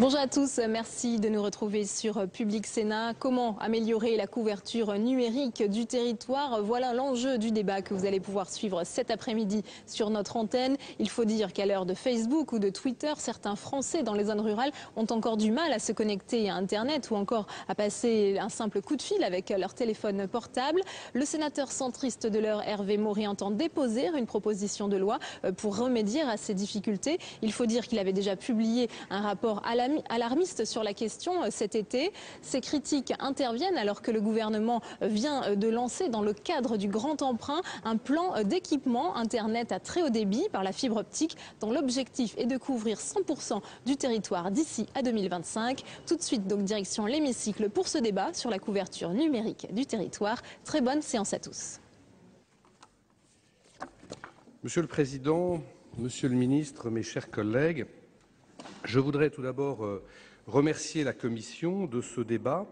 Bonjour à tous, merci de nous retrouver sur Public Sénat. Comment améliorer la couverture numérique du territoire? Voilà l'enjeu du débat que vous allez pouvoir suivre cet après-midi sur notre antenne. Il faut dire qu'à l'heure de Facebook ou de Twitter, certains Français dans les zones rurales ont encore du mal à se connecter à Internet ou encore à passer un simple coup de fil avec leur téléphone portable. Le sénateur centriste de l'heure, Hervé Maurey, entend déposer une proposition de loi pour remédier à ces difficultés. Il faut dire qu'il avait déjà publié un rapport alarmiste sur la question cet été. Ces critiques interviennent alors que le gouvernement vient de lancer dans le cadre du grand emprunt un plan d'équipement Internet à très haut débit par la fibre optique dont l'objectif est de couvrir 100% du territoire d'ici à 2025. Tout de suite donc direction l'hémicycle pour ce débat sur la couverture numérique du territoire. Très bonne séance à tous. Monsieur le Président, Monsieur le Ministre, mes chers collègues, je voudrais tout d'abord remercier la Commission de ce débat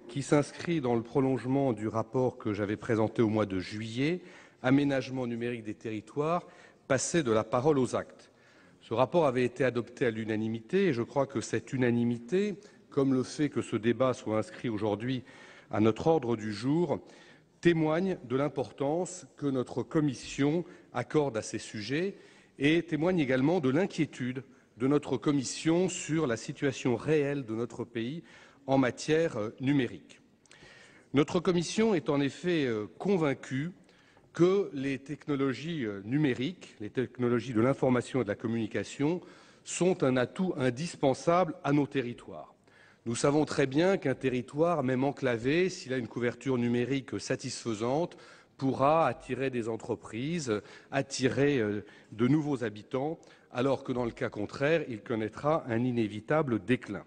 qui s'inscrit dans le prolongement du rapport que j'avais présenté au mois de juillet, Aménagement numérique des territoires, passer de la parole aux actes. Ce rapport avait été adopté à l'unanimité et je crois que cette unanimité, comme le fait que ce débat soit inscrit aujourd'hui à notre ordre du jour, témoigne de l'importance que notre Commission accorde à ces sujets et témoigne également de l'inquiétude de notre Commission sur la situation réelle de notre pays en matière numérique. Notre Commission est en effet convaincue que les technologies numériques, les technologies de l'information et de la communication sont un atout indispensable à nos territoires. Nous savons très bien qu'un territoire, même enclavé, s'il a une couverture numérique satisfaisante, pourra attirer des entreprises, attirer de nouveaux habitants, alors que dans le cas contraire, il connaîtra un inévitable déclin.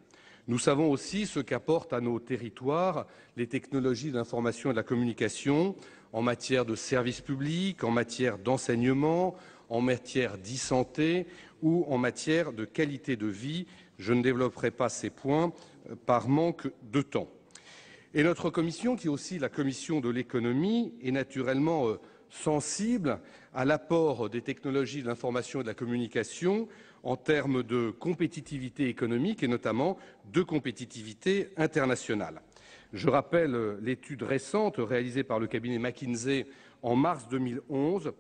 Nous savons aussi ce qu'apportent à nos territoires les technologies de l'information et de la communication en matière de services publics, en matière d'enseignement, en matière d'e-santé ou en matière de qualité de vie. Je ne développerai pas ces points par manque de temps. Et notre commission, qui est aussi la commission de l'économie, est naturellement sensible à l'apport des technologies de l'information et de la communication en termes de compétitivité économique et notamment de compétitivité internationale. Je rappelle l'étude récente réalisée par le cabinet McKinsey en mars 2011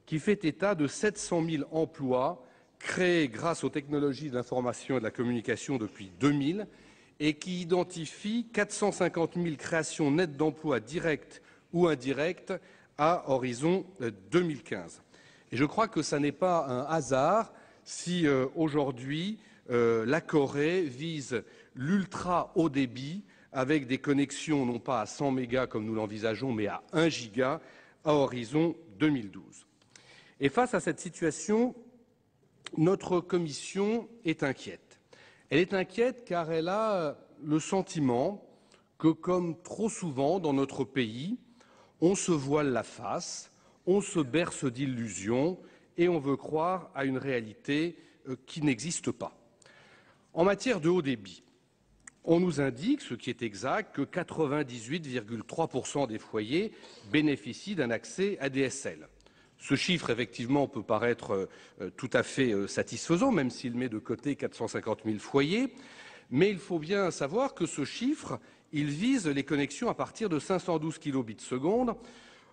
qui fait état de 700 000 emplois créés grâce aux technologies de l'information et de la communication depuis 2000 et qui identifie 450 000 créations nettes d'emplois directs ou indirects à horizon 2015. Et je crois que ce n'est pas un hasard si aujourd'hui la Corée vise l'ultra haut débit avec des connexions non pas à 100 mégas comme nous l'envisageons mais à 1 giga à horizon 2012. Et face à cette situation, notre commission est inquiète. Elle est inquiète car elle a le sentiment que, comme trop souvent dans notre pays, on se voile la face, on se berce d'illusions et on veut croire à une réalité qui n'existe pas. En matière de haut débit, on nous indique, ce qui est exact, que 98,3% des foyers bénéficient d'un accès ADSL. Ce chiffre, effectivement, peut paraître tout à fait satisfaisant, même s'il met de côté 450 000 foyers. Mais il faut bien savoir que ce chiffre, il vise les connexions à partir de 512 kilobits seconde.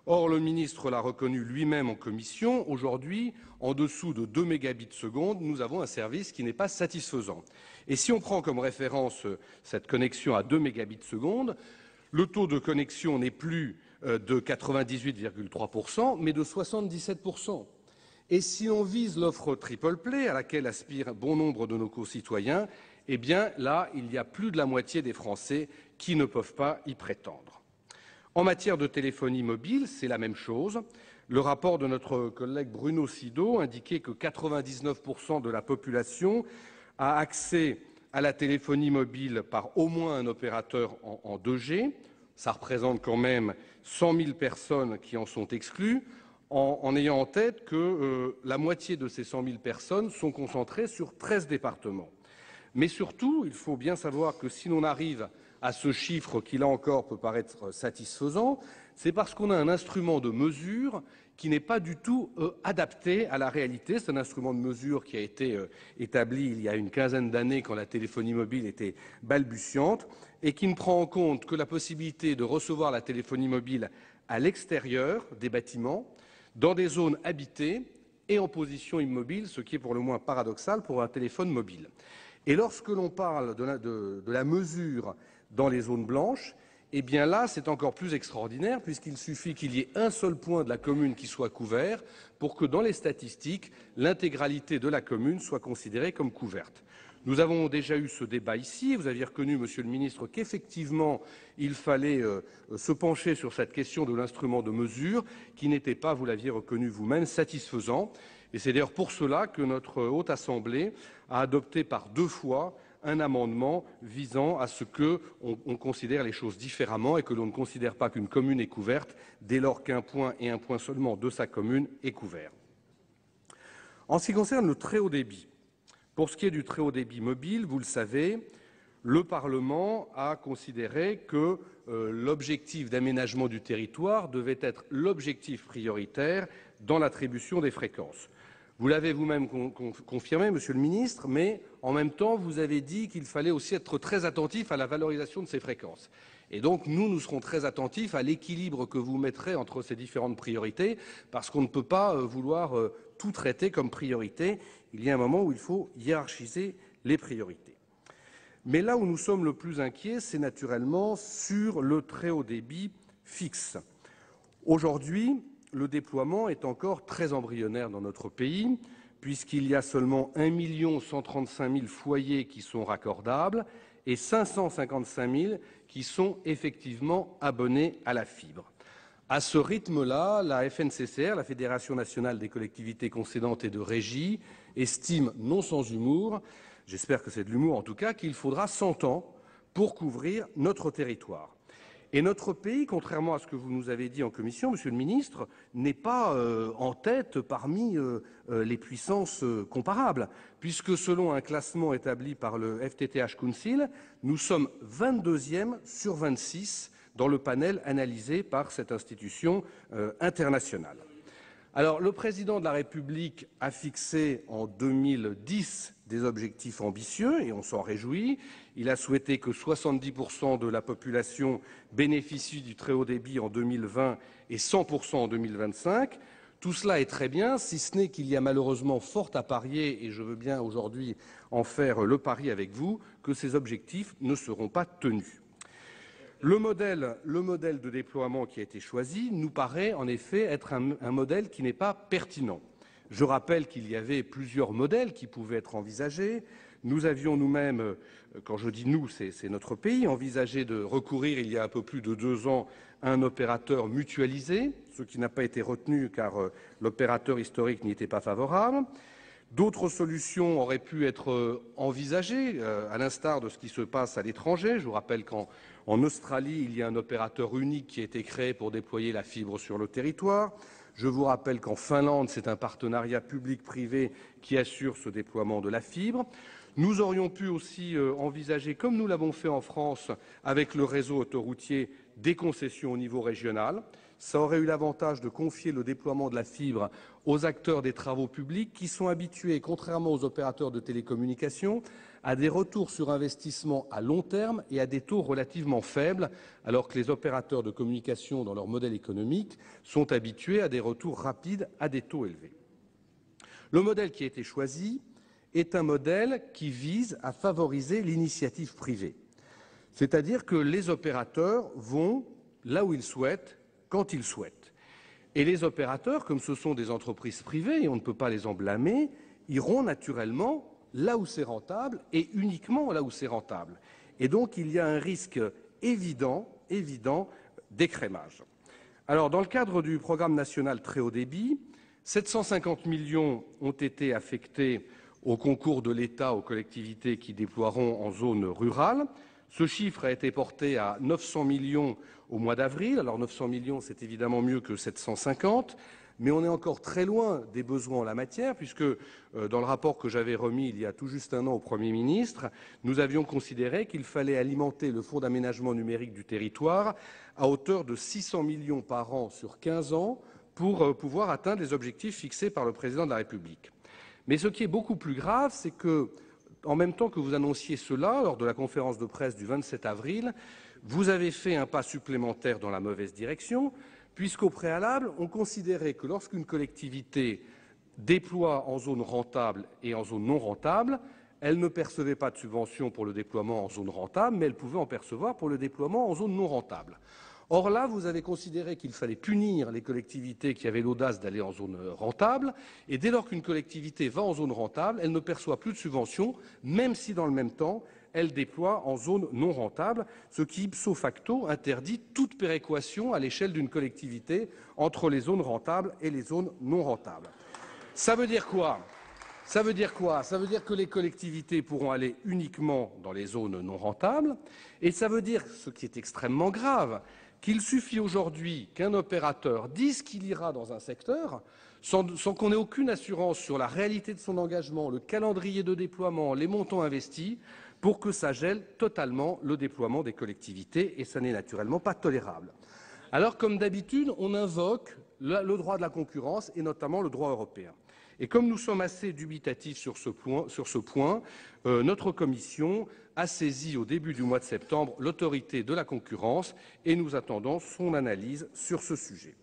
Or, le ministre l'a reconnu lui-même en commission. Aujourd'hui, en dessous de 2 mégabits seconde, nous avons un service qui n'est pas satisfaisant. Et si on prend comme référence cette connexion à 2 mégabits seconde, le taux de connexion n'est plus de 98,3%, mais de 77%. Et si on vise l'offre triple play, à laquelle aspirent bon nombre de nos concitoyens, eh bien là, il y a plus de la moitié des Français qui ne peuvent pas y prétendre. En matière de téléphonie mobile, c'est la même chose. Le rapport de notre collègue Bruno Sido indiquait que 99% de la population a accès à la téléphonie mobile par au moins un opérateur en 2G. Ça représente quand même 100 000 personnes qui en sont exclues, en ayant en tête que la moitié de ces 100 000 personnes sont concentrées sur 13 départements. Mais surtout, il faut bien savoir que si l'on arrive à ce chiffre qui, là encore, peut paraître satisfaisant, c'est parce qu'on a un instrument de mesure qui n'est pas du tout adapté à la réalité. C'est un instrument de mesure qui a été établi il y a une quinzaine d'années quand la téléphonie mobile était balbutiante et qui ne prend en compte que la possibilité de recevoir la téléphonie mobile à l'extérieur des bâtiments, dans des zones habitées et en position immobile, ce qui est pour le moins paradoxal pour un téléphone mobile. Et lorsque l'on parle de la mesure dans les zones blanches, eh bien là, c'est encore plus extraordinaire puisqu'il suffit qu'il y ait un seul point de la commune qui soit couvert pour que dans les statistiques, l'intégralité de la commune soit considérée comme couverte. Nous avons déjà eu ce débat ici. Vous aviez reconnu, Monsieur le Ministre, qu'effectivement, il fallait se pencher sur cette question de l'instrument de mesure qui n'était pas, vous l'aviez reconnu vous-même, satisfaisant. Et c'est d'ailleurs pour cela que notre Haute Assemblée a adopté par 2 fois un amendement visant à ce qu'on considère les choses différemment et que l'on ne considère pas qu'une commune est couverte dès lors qu'un point et un point seulement de sa commune est couvert. En ce qui concerne le très haut débit, pour ce qui est du très haut débit mobile, vous le savez, le Parlement a considéré que l'objectif d'aménagement du territoire devait être l'objectif prioritaire dans l'attribution des fréquences. Vous l'avez vous-même confirmé, Monsieur le Ministre, mais en même temps, vous avez dit qu'il fallait aussi être très attentif à la valorisation de ces fréquences. Et donc, nous serons très attentifs à l'équilibre que vous mettrez entre ces différentes priorités, parce qu'on ne peut pas vouloir tout traiter comme priorité. Il y a un moment où il faut hiérarchiser les priorités. Mais là où nous sommes le plus inquiets, c'est naturellement sur le très haut débit fixe. Aujourd'hui, le déploiement est encore très embryonnaire dans notre pays, puisqu'il y a seulement 1 135 000 foyers qui sont raccordables et 555 000 qui sont effectivement abonnés à la fibre. À ce rythme-là, la FNCCR, la Fédération nationale des collectivités concédantes et de régie, estime, non sans humour, j'espère que c'est de l'humour en tout cas, qu'il faudra 100 ans pour couvrir notre territoire. Et notre pays, contrairement à ce que vous nous avez dit en commission, Monsieur le Ministre, n'est pas en tête parmi les puissances comparables, puisque selon un classement établi par le FTTH Council, nous sommes 22e sur 26 dans le panel analysé par cette institution internationale. Alors, le président de la République a fixé en 2010 des objectifs ambitieux et on s'en réjouit. Il a souhaité que 70% de la population bénéficie du très haut débit en 2020 et 100% en 2025. Tout cela est très bien, si ce n'est qu'il y a malheureusement fort à parier, et je veux bien aujourd'hui en faire le pari avec vous, que ces objectifs ne seront pas tenus. Le modèle de déploiement qui a été choisi nous paraît en effet être un modèle qui n'est pas pertinent. Je rappelle qu'il y avait plusieurs modèles qui pouvaient être envisagés. Nous avions nous-mêmes, quand je dis nous, c'est notre pays, envisagé de recourir il y a un peu plus de 2 ans à un opérateur mutualisé, ce qui n'a pas été retenu car l'opérateur historique n'y était pas favorable. D'autres solutions auraient pu être envisagées, à l'instar de ce qui se passe à l'étranger. Je vous rappelle qu'en Australie, il y a un opérateur unique qui a été créé pour déployer la fibre sur le territoire. Je vous rappelle qu'en Finlande, c'est un partenariat public-privé qui assure ce déploiement de la fibre. Nous aurions pu aussi envisager, comme nous l'avons fait en France avec le réseau autoroutier, des concessions au niveau régional. Ça aurait eu l'avantage de confier le déploiement de la fibre aux acteurs des travaux publics qui sont habitués, contrairement aux opérateurs de télécommunications, à des retours sur investissement à long terme et à des taux relativement faibles, alors que les opérateurs de communication, dans leur modèle économique, sont habitués à des retours rapides à des taux élevés. Le modèle qui a été choisi est un modèle qui vise à favoriser l'initiative privée. C'est-à-dire que les opérateurs vont là où ils souhaitent, quand ils souhaitent. Et les opérateurs, comme ce sont des entreprises privées, et on ne peut pas les en blâmer, iront naturellement là où c'est rentable et uniquement là où c'est rentable. Et donc, il y a un risque évident d'écrémage. Alors, dans le cadre du programme national très haut débit, 750 millions ont été affectés au concours de l'État aux collectivités qui déploieront en zone rurale. Ce chiffre a été porté à 900 millions au mois d'avril. Alors 900 millions, c'est évidemment mieux que 750. mais on est encore très loin des besoins en la matière, puisque dans le rapport que j'avais remis il y a tout juste un an au Premier ministre, nous avions considéré qu'il fallait alimenter le Fonds d'aménagement numérique du territoire à hauteur de 600 millions par an sur 15 ans pour pouvoir atteindre les objectifs fixés par le Président de la République. Mais ce qui est beaucoup plus grave, c'est que, en même temps que vous annonciez cela, lors de la conférence de presse du 27 avril, vous avez fait un pas supplémentaire dans la mauvaise direction, puisqu'au préalable, on considérait que lorsqu'une collectivité déploie en zone rentable et en zone non rentable, elle ne percevait pas de subvention pour le déploiement en zone rentable, mais elle pouvait en percevoir pour le déploiement en zone non rentable. Or là, vous avez considéré qu'il fallait punir les collectivités qui avaient l'audace d'aller en zone rentable, et dès lors qu'une collectivité va en zone rentable, elle ne perçoit plus de subventions, même si dans le même temps, elle déploie en zone non rentable, ce qui, ipso facto, interdit toute péréquation à l'échelle d'une collectivité entre les zones rentables et les zones non rentables. Ça veut dire quoi ? Ça veut dire que les collectivités pourront aller uniquement dans les zones non rentables, et ça veut dire, ce qui est extrêmement grave, qu'il suffit aujourd'hui qu'un opérateur dise qu'il ira dans un secteur sans qu'on ait aucune assurance sur la réalité de son engagement, le calendrier de déploiement, les montants investis, pour que ça gèle totalement le déploiement des collectivités, et ça n'est naturellement pas tolérable. Alors, comme d'habitude, on invoque le droit de la concurrence, et notamment le droit européen. Et comme nous sommes assez dubitatifs sur ce point, notre commission a saisi au début du mois de septembre l'autorité de la concurrence et nous attendons son analyse sur ce sujet.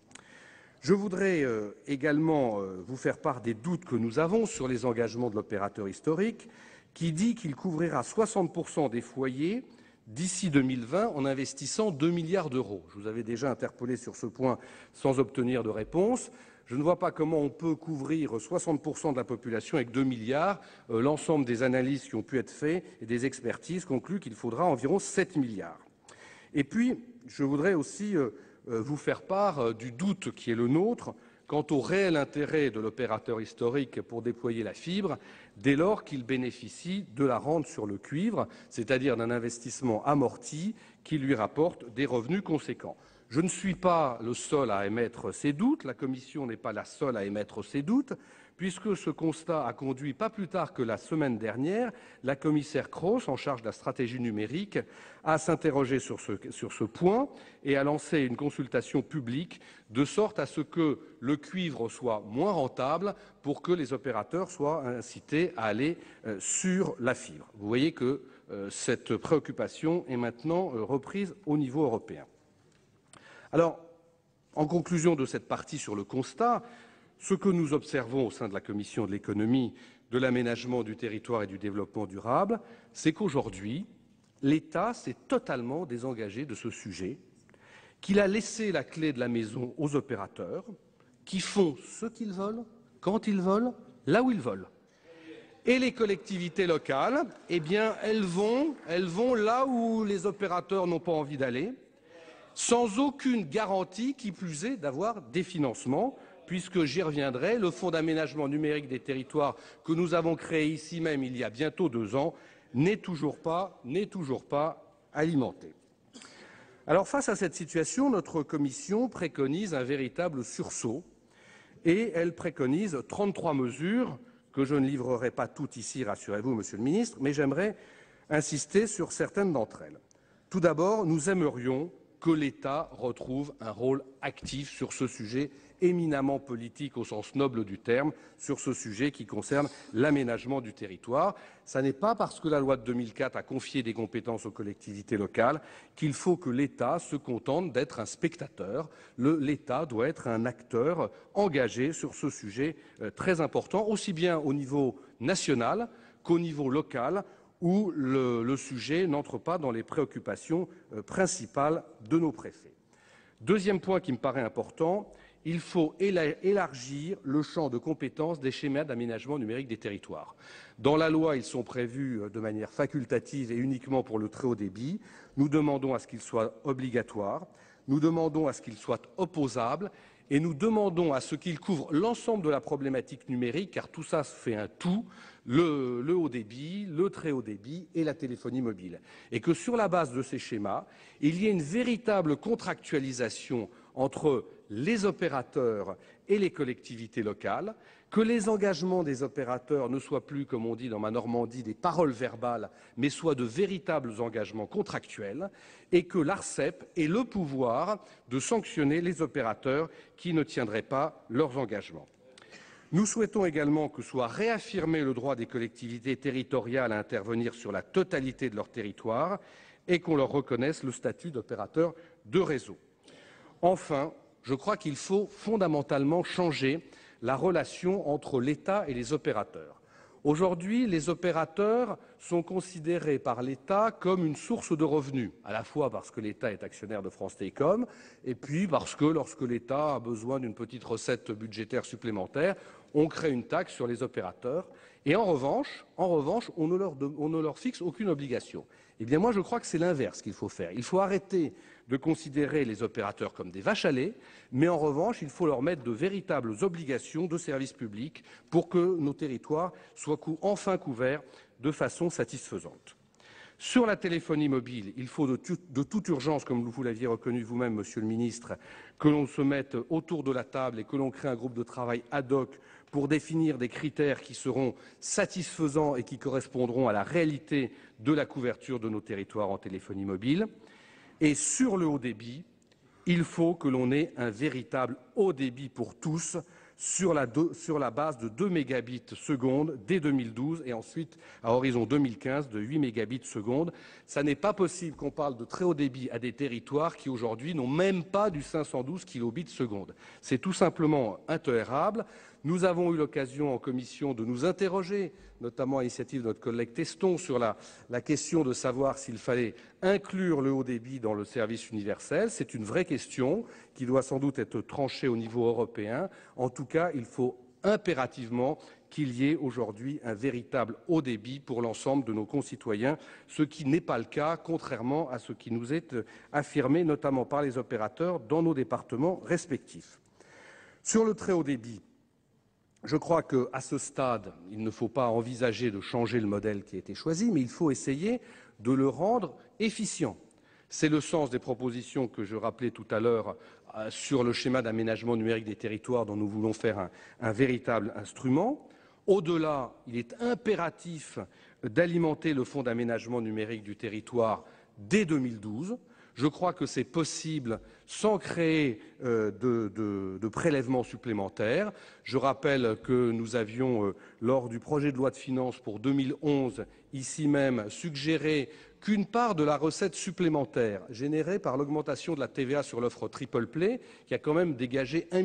Je voudrais également vous faire part des doutes que nous avons sur les engagements de l'opérateur historique qui dit qu'il couvrira 60% des foyers d'ici 2020 en investissant 2 milliards d'euros. Je vous avais déjà interpellé sur ce point sans obtenir de réponse. Je ne vois pas comment on peut couvrir 60% de la population avec 2 milliards. L'ensemble des analyses qui ont pu être faites et des expertises concluent qu'il faudra environ 7 milliards. Et puis, je voudrais aussi vous faire part du doute qui est le nôtre quant au réel intérêt de l'opérateur historique pour déployer la fibre, dès lors qu'il bénéficie de la rente sur le cuivre, c'est-à-dire d'un investissement amorti qui lui rapporte des revenus conséquents. Je ne suis pas le seul à émettre ces doutes, la Commission n'est pas la seule à émettre ces doutes, puisque ce constat a conduit, pas plus tard que la semaine dernière, la commissaire Kroes, en charge de la stratégie numérique, à s'interroger sur ce point et à lancer une consultation publique, de sorte à ce que le cuivre soit moins rentable pour que les opérateurs soient incités à aller sur la fibre. Vous voyez que cette préoccupation est maintenant reprise au niveau européen. Alors, en conclusion de cette partie sur le constat, ce que nous observons au sein de la Commission de l'économie, de l'aménagement du territoire et du développement durable, c'est qu'aujourd'hui, l'État s'est totalement désengagé de ce sujet, qu'il a laissé la clé de la maison aux opérateurs, qui font ce qu'ils veulent, quand ils veulent, là où ils veulent. Et les collectivités locales, eh bien, elles vont là où les opérateurs n'ont pas envie d'aller, sans aucune garantie, qui plus est, d'avoir des financements, puisque j'y reviendrai, le Fonds d'aménagement numérique des territoires que nous avons créé ici même il y a bientôt 2 ans n'est toujours pas alimenté. Alors face à cette situation, notre commission préconise un véritable sursaut et elle préconise 33 mesures que je ne livrerai pas toutes ici, rassurez-vous, Monsieur le Ministre, mais j'aimerais insister sur certaines d'entre elles. Tout d'abord, nous aimerions que l'État retrouve un rôle actif sur ce sujet éminemment politique au sens noble du terme, sur ce sujet qui concerne l'aménagement du territoire. Ce n'est pas parce que la loi de 2004 a confié des compétences aux collectivités locales qu'il faut que l'État se contente d'être un spectateur. L'État doit être un acteur engagé sur ce sujet très important, aussi bien au niveau national qu'au niveau local, où le sujet n'entre pas dans les préoccupations principales de nos préfets. Deuxième point qui me paraît important, il faut élargir le champ de compétences des schémas d'aménagement numérique des territoires. Dans la loi, ils sont prévus de manière facultative et uniquement pour le très haut débit. Nous demandons à ce qu'ils soient obligatoires, nous demandons à ce qu'ils soient opposables et nous demandons à ce qu'ils couvrent l'ensemble de la problématique numérique, car tout ça fait un tout, le haut débit, le très haut débit et la téléphonie mobile. Et que sur la base de ces schémas, il y ait une véritable contractualisation entre les opérateurs et les collectivités locales, que les engagements des opérateurs ne soient plus, comme on dit dans ma Normandie, des paroles verbales, mais soient de véritables engagements contractuels, et que l'ARCEP ait le pouvoir de sanctionner les opérateurs qui ne tiendraient pas leurs engagements. Nous souhaitons également que soit réaffirmé le droit des collectivités territoriales à intervenir sur la totalité de leur territoire et qu'on leur reconnaisse le statut d'opérateur de réseau. Enfin, je crois qu'il faut fondamentalement changer la relation entre l'État et les opérateurs. Aujourd'hui, les opérateurs sont considérés par l'État comme une source de revenus, à la fois parce que l'État est actionnaire de France Télécom, et puis parce que lorsque l'État a besoin d'une petite recette budgétaire supplémentaire, on crée une taxe sur les opérateurs, et en revanche, on ne leur fixe aucune obligation. Eh bien, moi, je crois que c'est l'inverse qu'il faut faire. Il faut arrêter de considérer les opérateurs comme des vaches à lait, mais en revanche, il faut leur mettre de véritables obligations de service public pour que nos territoires soient enfin couverts de façon satisfaisante. Sur la téléphonie mobile, il faut de toute urgence, comme vous l'aviez reconnu vous-même, Monsieur le Ministre, que l'on se mette autour de la table et que l'on crée un groupe de travail ad hoc pour définir des critères qui seront satisfaisants et qui correspondront à la réalité de la couverture de nos territoires en téléphonie mobile. Et sur le haut débit, il faut que l'on ait un véritable haut débit pour tous sur la base de 2 mégabits seconde dès 2012 et ensuite à horizon 2015 de 8 mégabits seconde. Ça n'est pas possible qu'on parle de très haut débit à des territoires qui aujourd'hui n'ont même pas du 512 kilobits seconde. C'est tout simplement intolérable. Nous avons eu l'occasion en commission de nous interroger, notamment à l'initiative de notre collègue Teston, sur la question de savoir s'il fallait inclure le haut débit dans le service universel. C'est une vraie question qui doit sans doute être tranchée au niveau européen. En tout cas, il faut impérativement qu'il y ait aujourd'hui un véritable haut débit pour l'ensemble de nos concitoyens, ce qui n'est pas le cas, contrairement à ce qui nous est affirmé, notamment par les opérateurs dans nos départements respectifs. Sur le très haut débit, je crois qu'à ce stade, il ne faut pas envisager de changer le modèle qui a été choisi, mais il faut essayer de le rendre efficient. C'est le sens des propositions que je rappelais tout à l'heure sur le schéma d'aménagement numérique des territoires dont nous voulons faire un véritable instrument. Au-delà, il est impératif d'alimenter le fonds d'aménagement numérique du territoire dès 2012. Je crois que c'est possible sans créer de prélèvements supplémentaires. Je rappelle que nous avions, lors du projet de loi de finances pour 2011, ici même, suggéré qu'une part de la recette supplémentaire générée par l'augmentation de la TVA sur l'offre triple play, qui a quand même dégagé 1,1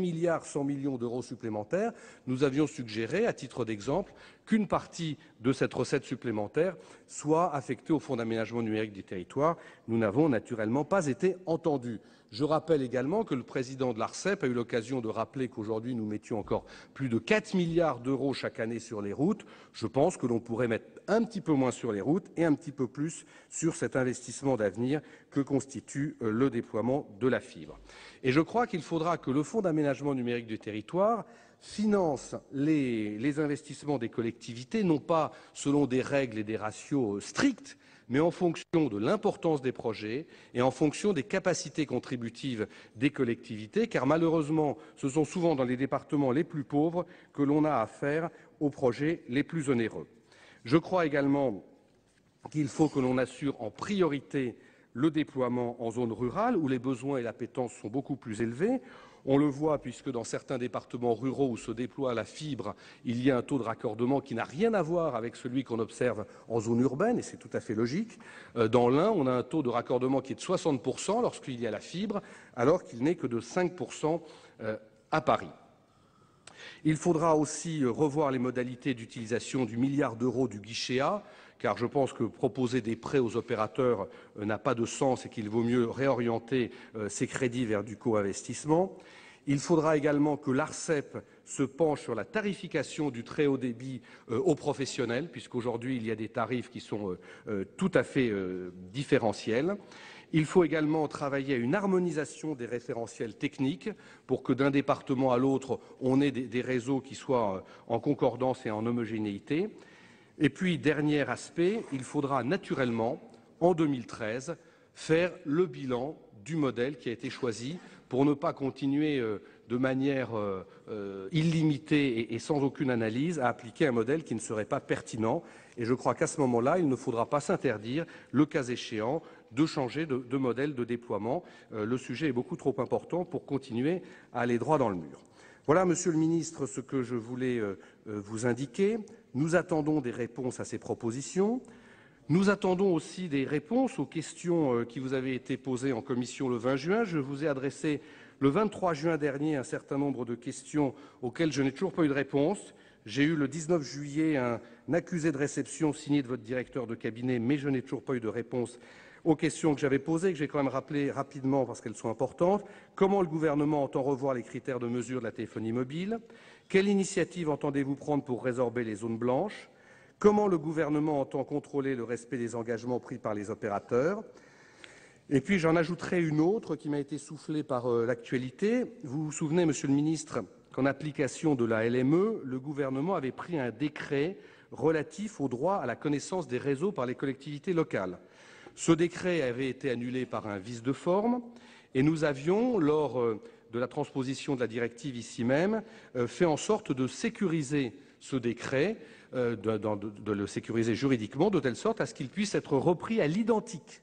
milliard d'euros supplémentaires, nous avions suggéré, à titre d'exemple, qu'une partie de cette recette supplémentaire soit affectée au Fonds d'aménagement numérique du territoire. Nous n'avons naturellement pas été entendus. Je rappelle également que le président de l'ARCEP a eu l'occasion de rappeler qu'aujourd'hui nous mettions encore plus de 4 milliards d'euros chaque année sur les routes. Je pense que l'on pourrait mettre un petit peu moins sur les routes et un petit peu plus sur cet investissement d'avenir que constitue le déploiement de la fibre. Et je crois qu'il faudra que le Fonds d'aménagement numérique du territoire finance les investissements des collectivités, non pas selon des règles et des ratios stricts, mais en fonction de l'importance des projets et en fonction des capacités contributives des collectivités, car malheureusement, ce sont souvent dans les départements les plus pauvres que l'on a affaire aux projets les plus onéreux. Je crois également qu'il faut que l'on assure en priorité le déploiement en zone rurale, où les besoins et l'appétence sont beaucoup plus élevés. On le voit puisque dans certains départements ruraux où se déploie la fibre, il y a un taux de raccordement qui n'a rien à voir avec celui qu'on observe en zone urbaine, et c'est tout à fait logique. Dans l'Ain, on a un taux de raccordement qui est de 60% lorsqu'il y a la fibre, alors qu'il n'est que de 5% à Paris. Il faudra aussi revoir les modalités d'utilisation du milliard d'euros du guichet A, car je pense que proposer des prêts aux opérateurs n'a pas de sens et qu'il vaut mieux réorienter ces crédits vers du co-investissement. Il faudra également que l'ARCEP se penche sur la tarification du très haut débit aux professionnels, puisqu'aujourd'hui il y a des tarifs qui sont tout à fait différentiels. Il faut également travailler à une harmonisation des référentiels techniques pour que d'un département à l'autre, on ait des réseaux qui soient en concordance et en homogénéité. Et puis, dernier aspect, il faudra naturellement, en 2013, faire le bilan du modèle qui a été choisi pour ne pas continuer de manière illimitée et sans aucune analyse à appliquer un modèle qui ne serait pas pertinent. Et je crois qu'à ce moment-là, il ne faudra pas s'interdire, le cas échéant, de changer de modèle de déploiement. Le sujet est beaucoup trop important pour continuer à aller droit dans le mur. Voilà, Monsieur le Ministre, ce que je voulais vous indiquer. Nous attendons des réponses à ces propositions. Nous attendons aussi des réponses aux questions qui vous avaient été posées en commission le 20 juin. Je vous ai adressé le 23 juin dernier un certain nombre de questions auxquelles je n'ai toujours pas eu de réponse. J'ai eu le 19 juillet un accusé de réception signé de votre directeur de cabinet, mais je n'ai toujours pas eu de réponse aux questions que j'avais posées, que j'ai quand même rappelées rapidement parce qu'elles sont importantes. Comment le gouvernement entend revoir les critères de mesure de la téléphonie mobile? Quelle initiative entendez-vous prendre pour résorber les zones blanches? Comment le gouvernement entend contrôler le respect des engagements pris par les opérateurs? Et puis j'en ajouterai une autre qui m'a été soufflée par l'actualité. Vous vous souvenez, Monsieur le Ministre, qu'en application de la LME, le gouvernement avait pris un décret relatif au droit à la connaissance des réseaux par les collectivités locales. Ce décret avait été annulé par un vice de forme et nous avions, lors de la transposition de la directive ici même, fait en sorte de sécuriser ce décret, de le sécuriser juridiquement, de telle sorte à ce qu'il puisse être repris à l'identique.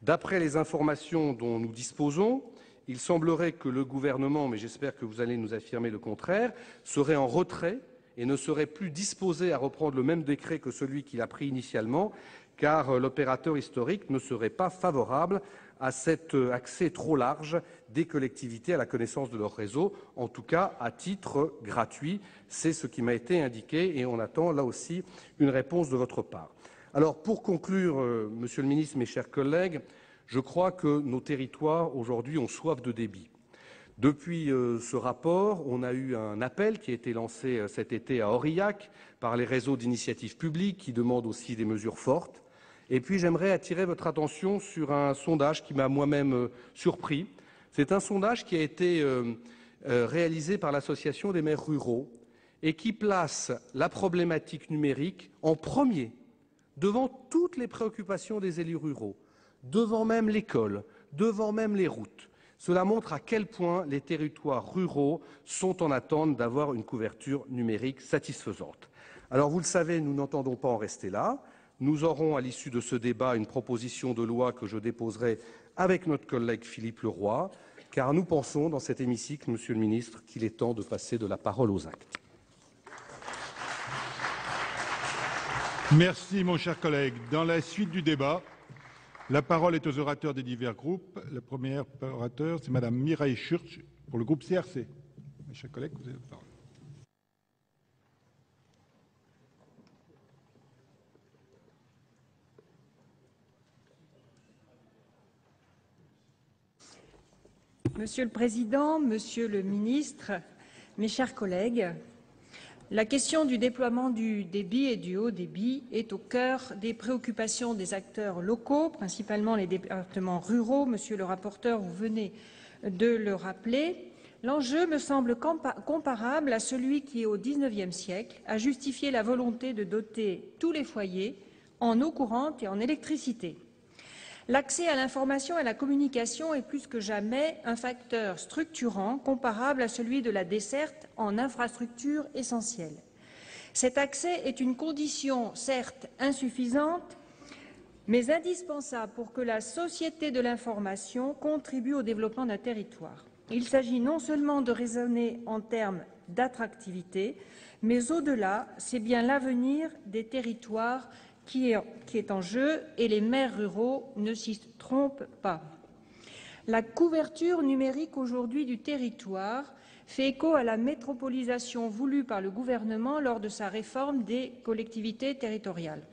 D'après les informations dont nous disposons, il semblerait que le gouvernement, mais j'espère que vous allez nous affirmer le contraire, serait en retrait et ne serait plus disposé à reprendre le même décret que celui qu'il a pris initialement, car l'opérateur historique ne serait pas favorable à cet accès trop large des collectivités à la connaissance de leur réseau, en tout cas à titre gratuit. C'est ce qui m'a été indiqué et on attend là aussi une réponse de votre part. Alors pour conclure, Monsieur le Ministre, mes chers collègues, je crois que nos territoires aujourd'hui ont soif de débit. Depuis ce rapport, on a eu un appel qui a été lancé cet été à Aurillac par les réseaux d'initiative publique qui demandent aussi des mesures fortes. Et puis j'aimerais attirer votre attention sur un sondage qui m'a moi-même surpris. C'est un sondage qui a été réalisé par l'Association des maires ruraux et qui place la problématique numérique en premier, devant toutes les préoccupations des élus ruraux, devant même l'école, devant même les routes. Cela montre à quel point les territoires ruraux sont en attente d'avoir une couverture numérique satisfaisante. Alors vous le savez, nous n'entendons pas en rester là. Nous aurons à l'issue de ce débat une proposition de loi que je déposerai avec notre collègue Philippe Leroy, car nous pensons dans cet hémicycle, Monsieur le Ministre, qu'il est temps de passer de la parole aux actes. Merci, mon cher collègue. Dans la suite du débat, la parole est aux orateurs des divers groupes. Le premier orateur, c'est Madame Mireille Schurch pour le groupe CRC. Mes chers collègues, vous avez la parole. Monsieur le Président, Monsieur le Ministre, mes chers collègues, la question du déploiement du débit et du haut débit est au cœur des préoccupations des acteurs locaux, principalement les départements ruraux. Monsieur le rapporteur, vous venez de le rappeler. L'enjeu me semble comparable à celui qui, au XIXe siècle, a justifié la volonté de doter tous les foyers en eau courante et en électricité. L'accès à l'information et à la communication est plus que jamais un facteur structurant comparable à celui de la desserte en infrastructure essentielle. Cet accès est une condition certes insuffisante, mais indispensable pour que la société de l'information contribue au développement d'un territoire. Il s'agit non seulement de raisonner en termes d'attractivité, mais au-delà, c'est bien l'avenir des territoires qui est en jeu et les maires ruraux ne s'y trompent pas. La couverture numérique aujourd'hui du territoire fait écho à la métropolisation voulue par le gouvernement lors de sa réforme des collectivités territoriales.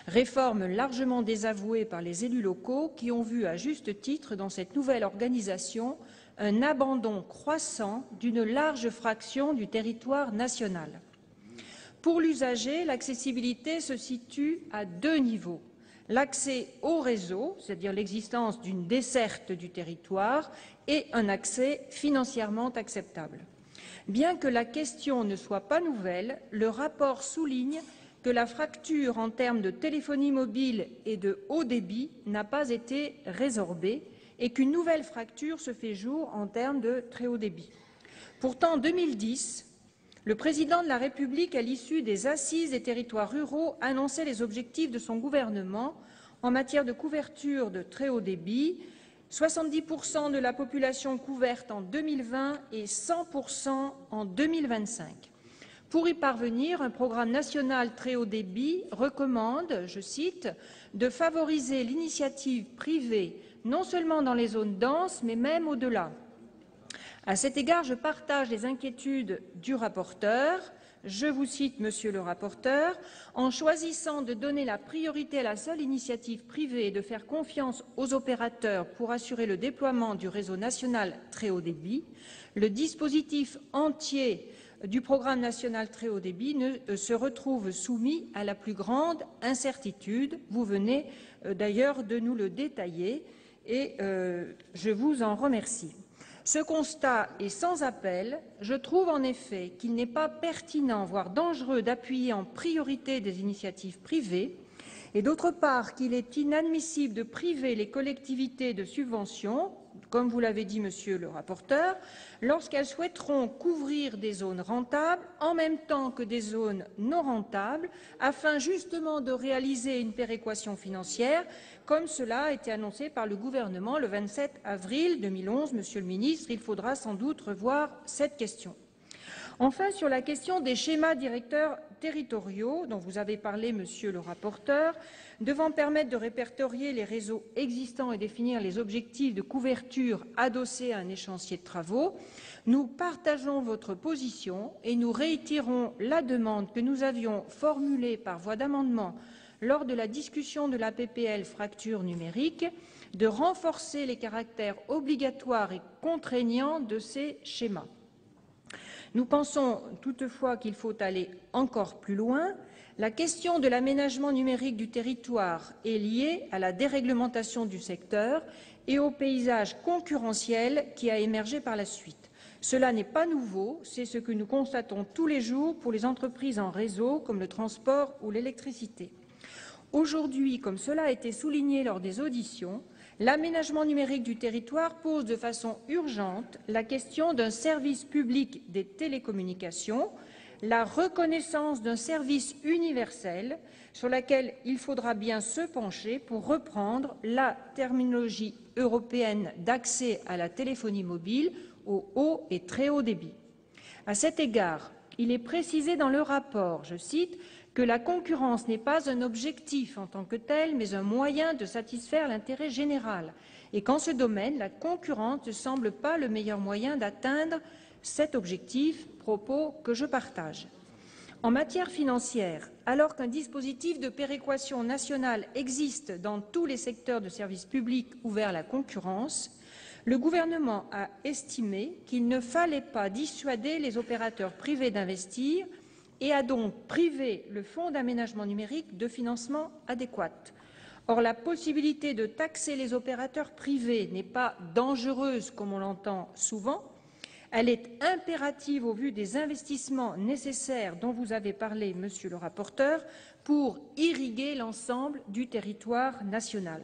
Réforme largement désavouée par les élus locaux qui ont vu à juste titre dans cette nouvelle organisation un abandon croissant d'une large fraction du territoire national. Pour l'usager, l'accessibilité se situe à deux niveaux. L'accès au réseau, c'est-à-dire l'existence d'une desserte du territoire, et un accès financièrement acceptable. Bien que la question ne soit pas nouvelle, le rapport souligne que la fracture en termes de téléphonie mobile et de haut débit n'a pas été résorbée et qu'une nouvelle fracture se fait jour en termes de très haut débit. Pourtant, en 2010, le président de la République, à l'issue des assises des territoires ruraux, annonçait les objectifs de son gouvernement en matière de couverture de très haut débit, 70% de la population couverte en 2020 et 100% en 2025. Pour y parvenir, un programme national très haut débit recommande, je cite, de favoriser l'initiative privée, non seulement dans les zones denses, mais même au-delà. À cet égard, je partage les inquiétudes du rapporteur. Je vous cite, Monsieur le rapporteur, « En choisissant de donner la priorité à la seule initiative privée et de faire confiance aux opérateurs pour assurer le déploiement du réseau national très haut débit, le dispositif entier du programme national très haut débit se retrouve soumis à la plus grande incertitude. » Vous venez d'ailleurs de nous le détailler et je vous en remercie. Ce constat est sans appel. Je trouve en effet qu'il n'est pas pertinent, voire dangereux, d'appuyer en priorité des initiatives privées, et d'autre part qu'il est inadmissible de priver les collectivités de subventions, comme vous l'avez dit, Monsieur le rapporteur, lorsqu'elles souhaiteront couvrir des zones rentables en même temps que des zones non rentables, afin justement de réaliser une péréquation financière, comme cela a été annoncé par le gouvernement le 27 avril 2011. Monsieur le ministre, il faudra sans doute revoir cette question. Enfin, sur la question des schémas directeurs territoriaux, dont vous avez parlé, Monsieur le rapporteur, devant permettre de répertorier les réseaux existants et définir les objectifs de couverture adossés à un échéancier de travaux, nous partageons votre position et nous réitérons la demande que nous avions formulée par voie d'amendement lors de la discussion de la PPL fracture numérique, de renforcer les caractères obligatoires et contraignants de ces schémas. Nous pensons toutefois qu'il faut aller encore plus loin. La question de l'aménagement numérique du territoire est liée à la déréglementation du secteur et au paysage concurrentiel qui a émergé par la suite. Cela n'est pas nouveau, c'est ce que nous constatons tous les jours pour les entreprises en réseau comme le transport ou l'électricité. Aujourd'hui, comme cela a été souligné lors des auditions, l'aménagement numérique du territoire pose de façon urgente la question d'un service public des télécommunications, la reconnaissance d'un service universel sur laquelle il faudra bien se pencher pour reprendre la terminologie européenne d'accès à la téléphonie mobile au haut et très haut débit. À cet égard, il est précisé dans le rapport, je cite, que la concurrence n'est pas un objectif en tant que tel, mais un moyen de satisfaire l'intérêt général, et qu'en ce domaine, la concurrence ne semble pas le meilleur moyen d'atteindre cet objectif, propos que je partage. En matière financière, alors qu'un dispositif de péréquation nationale existe dans tous les secteurs de services publics ouverts à la concurrence, le gouvernement a estimé qu'il ne fallait pas dissuader les opérateurs privés d'investir et a donc privé le Fonds d'aménagement numérique de financement adéquat. Or, la possibilité de taxer les opérateurs privés n'est pas dangereuse comme on l'entend souvent. Elle est impérative au vu des investissements nécessaires dont vous avez parlé, Monsieur le rapporteur, pour irriguer l'ensemble du territoire national.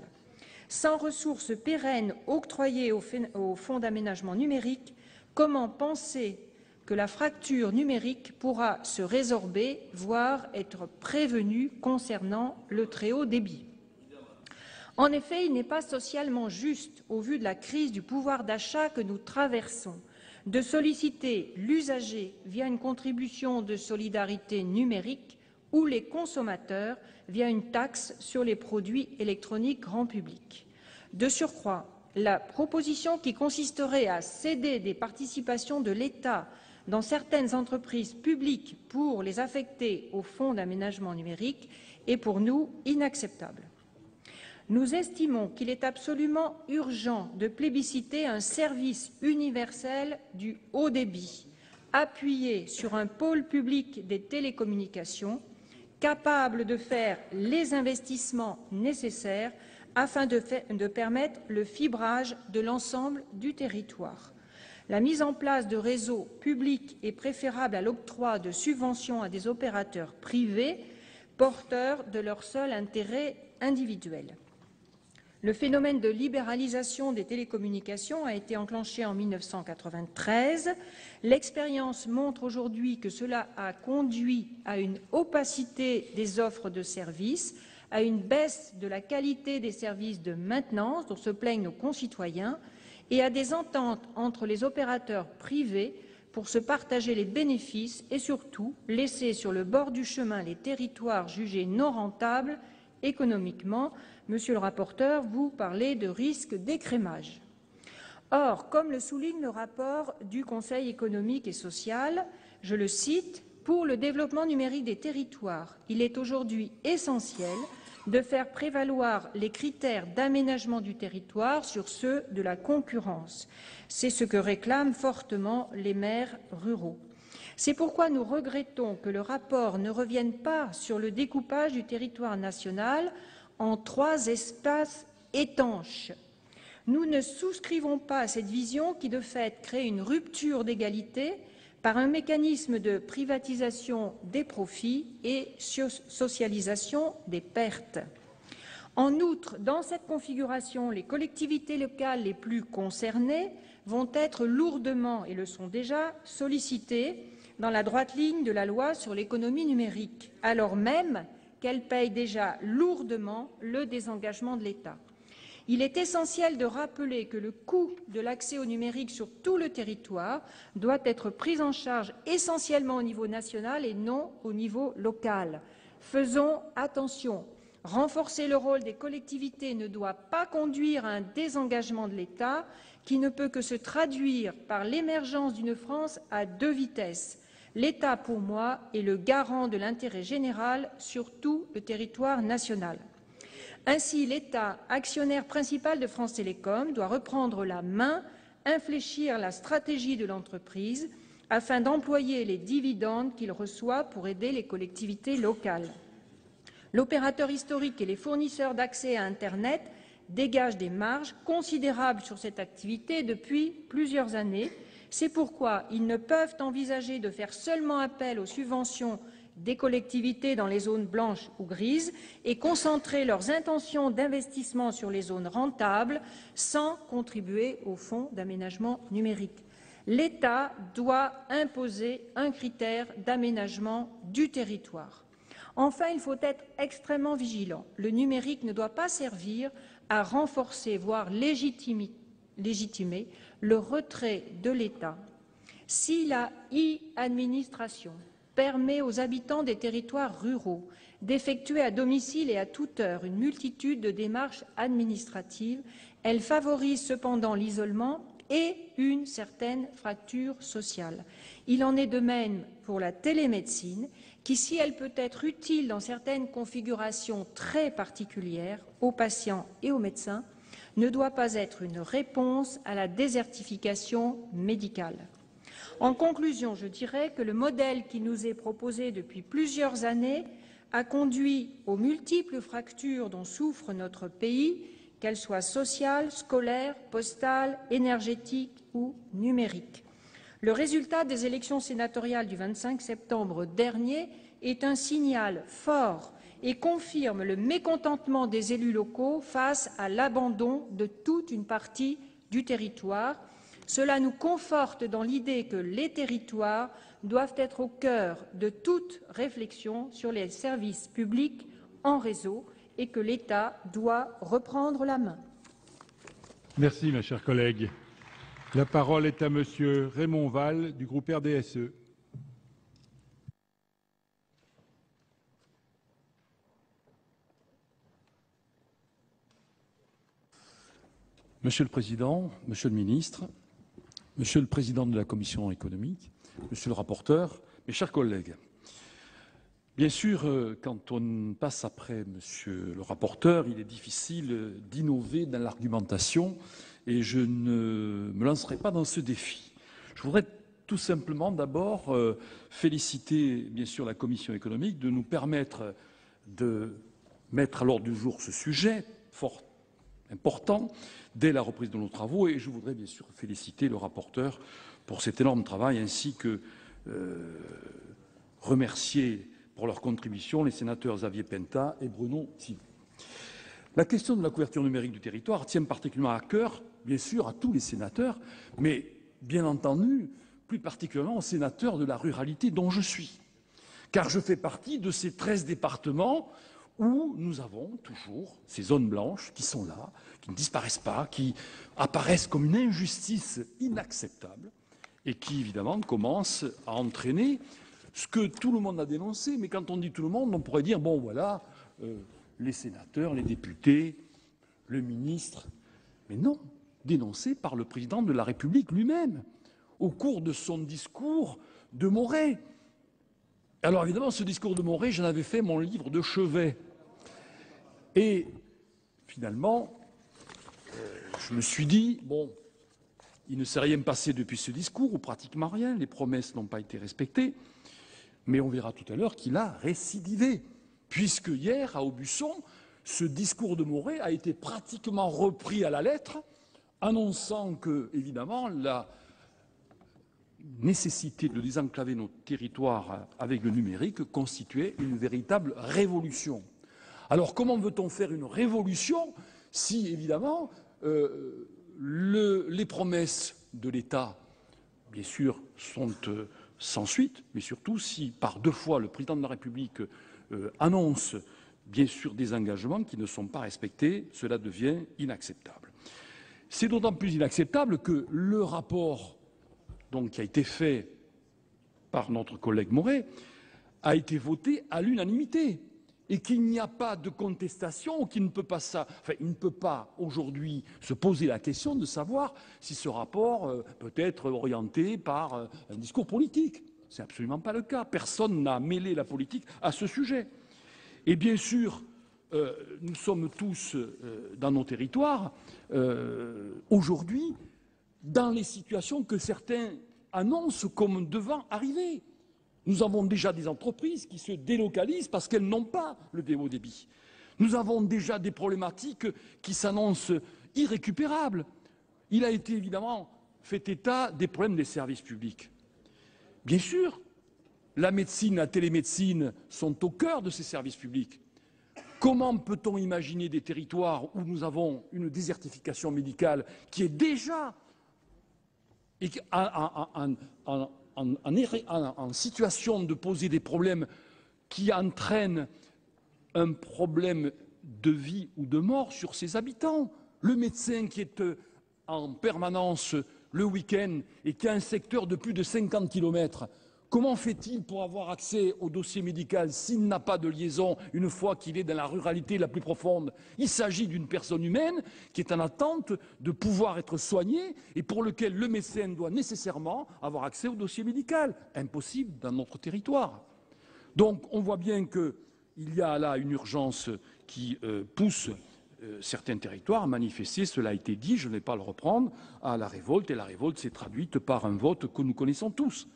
Sans ressources pérennes octroyées au Fonds d'aménagement numérique, comment penser que la fracture numérique pourra se résorber, voire être prévenue concernant le très haut débit? En effet, il n'est pas socialement juste, au vu de la crise du pouvoir d'achat que nous traversons, de solliciter l'usager via une contribution de solidarité numérique ou les consommateurs via une taxe sur les produits électroniques grand public. De surcroît, la proposition qui consisterait à céder des participations de l'État dans certaines entreprises publiques pour les affecter au Fonds d'aménagement numérique est pour nous inacceptable. Nous estimons qu'il est absolument urgent de plébisciter un service universel du haut débit, appuyé sur un pôle public des télécommunications, capable de faire les investissements nécessaires afin de permettre le fibrage de l'ensemble du territoire. La mise en place de réseaux publics est préférable à l'octroi de subventions à des opérateurs privés porteurs de leur seul intérêt individuel. Le phénomène de libéralisation des télécommunications a été enclenché en 1993. L'expérience montre aujourd'hui que cela a conduit à une opacité des offres de services, à une baisse de la qualité des services de maintenance dont se plaignent nos concitoyens et à des ententes entre les opérateurs privés pour se partager les bénéfices et surtout laisser sur le bord du chemin les territoires jugés non rentables économiquement. Monsieur le rapporteur, vous parlez de risque d'écrémage. Or, comme le souligne le rapport du Conseil économique et social, je le cite, « Pour le développement numérique des territoires, il est aujourd'hui essentiel de faire prévaloir les critères d'aménagement du territoire sur ceux de la concurrence. C'est ce que réclament fortement les maires ruraux. C'est pourquoi nous regrettons que le rapport ne revienne pas sur le découpage du territoire national en 3 espaces étanches. Nous ne souscrivons pas à cette vision qui, de fait, crée une rupture d'égalité par un mécanisme de privatisation des profits et socialisation des pertes. En outre, dans cette configuration, les collectivités locales les plus concernées vont être lourdement, et le sont déjà, sollicitées dans la droite ligne de la loi sur l'économie numérique, alors même qu'elles payent déjà lourdement le désengagement de l'État. Il est essentiel de rappeler que le coût de l'accès au numérique sur tout le territoire doit être pris en charge essentiellement au niveau national et non au niveau local. Faisons attention. Renforcer le rôle des collectivités ne doit pas conduire à un désengagement de l'État qui ne peut que se traduire par l'émergence d'une France à 2 vitesses. L'État, pour moi, est le garant de l'intérêt général sur tout le territoire national. Ainsi, l'État, actionnaire principal de France Télécom, doit reprendre la main, infléchir la stratégie de l'entreprise afin d'employer les dividendes qu'il reçoit pour aider les collectivités locales. L'opérateur historique et les fournisseurs d'accès à Internet dégagent des marges considérables sur cette activité depuis plusieurs années. C'est pourquoi ils ne peuvent envisager de faire seulement appel aux subventions des collectivités dans les zones blanches ou grises et concentrer leurs intentions d'investissement sur les zones rentables sans contribuer au fonds d'aménagement numérique. L'État doit imposer un critère d'aménagement du territoire. Enfin, il faut être extrêmement vigilant. Le numérique ne doit pas servir à renforcer, voire légitimer le retrait de l'État. Si la e-administration permet aux habitants des territoires ruraux d'effectuer à domicile et à toute heure une multitude de démarches administratives, elle favorise cependant l'isolement et une certaine fracture sociale. Il en est de même pour la télémédecine, qui, si elle peut être utile dans certaines configurations très particulières aux patients et aux médecins, ne doit pas être une réponse à la désertification médicale. En conclusion, je dirais que le modèle qui nous est proposé depuis plusieurs années a conduit aux multiples fractures dont souffre notre pays, qu'elles soient sociales, scolaires, postales, énergétiques ou numériques. Le résultat des élections sénatoriales du 25 septembre dernier est un signal fort et confirme le mécontentement des élus locaux face à l'abandon de toute une partie du territoire. Cela nous conforte dans l'idée que les territoires doivent être au cœur de toute réflexion sur les services publics en réseau et que l'État doit reprendre la main. Merci, ma chère collègue. La parole est à Monsieur Raymond Vall du groupe RDSE. Monsieur le Président, Monsieur le Ministre, Monsieur le Président de la Commission économique, Monsieur le rapporteur, mes chers collègues, bien sûr, quand on passe après Monsieur le rapporteur, il est difficile d'innover dans l'argumentation et je ne me lancerai pas dans ce défi. Je voudrais tout simplement d'abord féliciter bien sûr la Commission économique de nous permettre de mettre à l'ordre du jour ce sujet fort important dès la reprise de nos travaux et je voudrais bien sûr féliciter le rapporteur pour cet énorme travail ainsi que remercier pour leur contribution les sénateurs Xavier Penta et Bruno Sill. La question de la couverture numérique du territoire tient particulièrement à cœur, bien sûr, à tous les sénateurs, mais bien entendu, plus particulièrement aux sénateurs de la ruralité dont je suis. Car je fais partie de ces 13 départements où nous avons toujours ces zones blanches qui sont là, qui ne disparaissent pas, qui apparaissent comme une injustice inacceptable et qui, évidemment, commencent à entraîner ce que tout le monde a dénoncé. Mais quand on dit tout le monde, on pourrait dire, bon, voilà, les sénateurs, les députés, le ministre. Mais non, dénoncé par le président de la République lui-même, au cours de son discours de Morée. Alors évidemment, ce discours de Morée, j'en avais fait mon livre de chevet. Et finalement, je me suis dit, bon, il ne s'est rien passé depuis ce discours, ou pratiquement rien, les promesses n'ont pas été respectées, mais on verra tout à l'heure qu'il a récidivé, puisque hier, à Aubusson, ce discours de Morée a été pratiquement repris à la lettre, annonçant que, évidemment, la nécessité de désenclaver nos territoires avec le numérique constituait une véritable révolution. Alors comment veut-on faire une révolution si, évidemment, les promesses de l'État, bien sûr, sont sans suite, mais surtout si, par 2 fois, le président de la République annonce, bien sûr, des engagements qui ne sont pas respectés, cela devient inacceptable. C'est d'autant plus inacceptable que le rapport donc, qui a été fait par notre collègue Morée, a été voté à l'unanimité et qu'il n'y a pas de contestation, qu'il ne peut pas il ne peut pas aujourd'hui se poser la question de savoir si ce rapport peut être orienté par un discours politique. Ce n'est absolument pas le cas. Personne n'a mêlé la politique à ce sujet. Et bien sûr, nous sommes tous dans nos territoires aujourd'hui dans les situations que certains annoncent comme devant arriver. Nous avons déjà des entreprises qui se délocalisent parce qu'elles n'ont pas le haut débit. Nous avons déjà des problématiques qui s'annoncent irrécupérables. Il a été évidemment fait état des problèmes des services publics. Bien sûr, la médecine, la télémédecine sont au cœur de ces services publics. Comment peut-on imaginer des territoires où nous avons une désertification médicale qui est déjà en situation de poser des problèmes qui entraînent un problème de vie ou de mort sur ses habitants. Le médecin qui est en permanence le week-end et qui a un secteur de plus de 50 km, comment fait-il pour avoir accès au dossier médical s'il n'a pas de liaison une fois qu'il est dans la ruralité la plus profonde? Il s'agit d'une personne humaine qui est en attente de pouvoir être soignée et pour lequel le médecin doit nécessairement avoir accès au dossier médical. Impossible dans notre territoire. Donc on voit bien qu'il y a là une urgence qui pousse certains territoires à manifester, cela a été dit, je ne vais pas le reprendre, à la révolte, et la révolte s'est traduite par un vote que nous connaissons tous.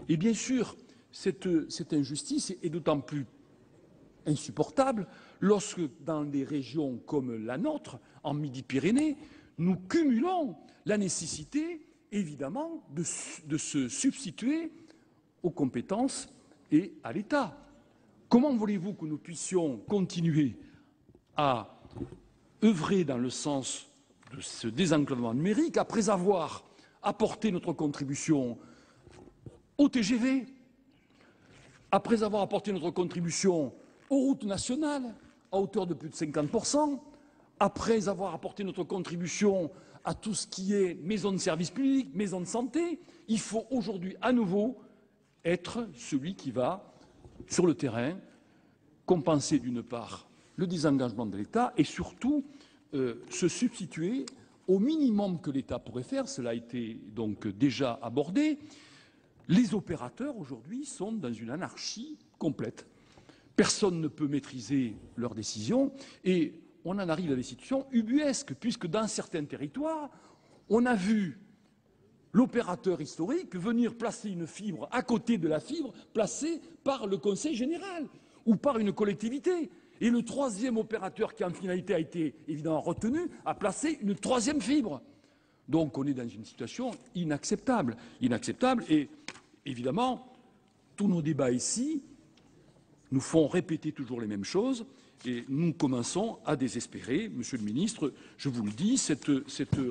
Et bien sûr, cette injustice est d'autant plus insupportable lorsque, dans des régions comme la nôtre, en Midi-Pyrénées, nous cumulons la nécessité, évidemment, de se substituer aux compétences et à l'État. Comment voulez-vous que nous puissions continuer à œuvrer dans le sens de ce désenclavement numérique après avoir apporté notre contribution au TGV, après avoir apporté notre contribution aux routes nationales à hauteur de plus de 50%, après avoir apporté notre contribution à tout ce qui est maison de service public, maison de santé, il faut aujourd'hui à nouveau être celui qui va, sur le terrain, compenser d'une part le désengagement de l'État et surtout se substituer au minimum que l'État pourrait faire, cela a été donc déjà abordé. Les opérateurs aujourd'hui sont dans une anarchie complète. Personne ne peut maîtriser leurs décisions et on en arrive à des situations ubuesques puisque dans certains territoires, on a vu l'opérateur historique venir placer une fibre à côté de la fibre placée par le Conseil général ou par une collectivité. Et le troisième opérateur qui en finalité a été évidemment retenu a placé une troisième fibre. Donc on est dans une situation inacceptable. Inacceptable et évidemment tous nos débats ici nous font répéter toujours les mêmes choses Et nous commençons à désespérer. Monsieur le ministre, je vous le dis, cette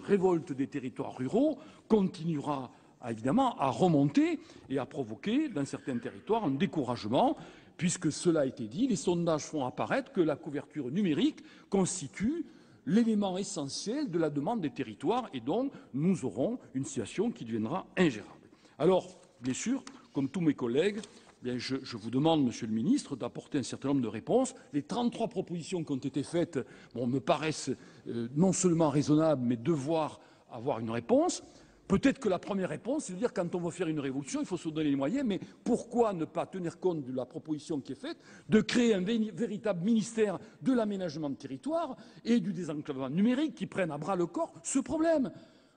révolte des territoires ruraux continuera évidemment à remonter et à provoquer dans certains territoires un découragement, puisque cela a été dit, les sondages font apparaître que la couverture numérique constitue l'élément essentiel de la demande des territoires, et donc nous aurons une situation qui deviendra ingérable. Alors, bien sûr, comme tous mes collègues, je vous demande, Monsieur le ministre, d'apporter un certain nombre de réponses. Les 33 propositions qui ont été faites me paraissent non seulement raisonnables, mais devoir avoir une réponse. Peut-être que la première réponse, c'est de dire quand on veut faire une révolution, il faut se donner les moyens, mais pourquoi ne pas tenir compte de la proposition qui est faite, de créer un véritable ministère de l'aménagement de territoire et du désenclavement numérique qui prenne à bras le corps ce problème.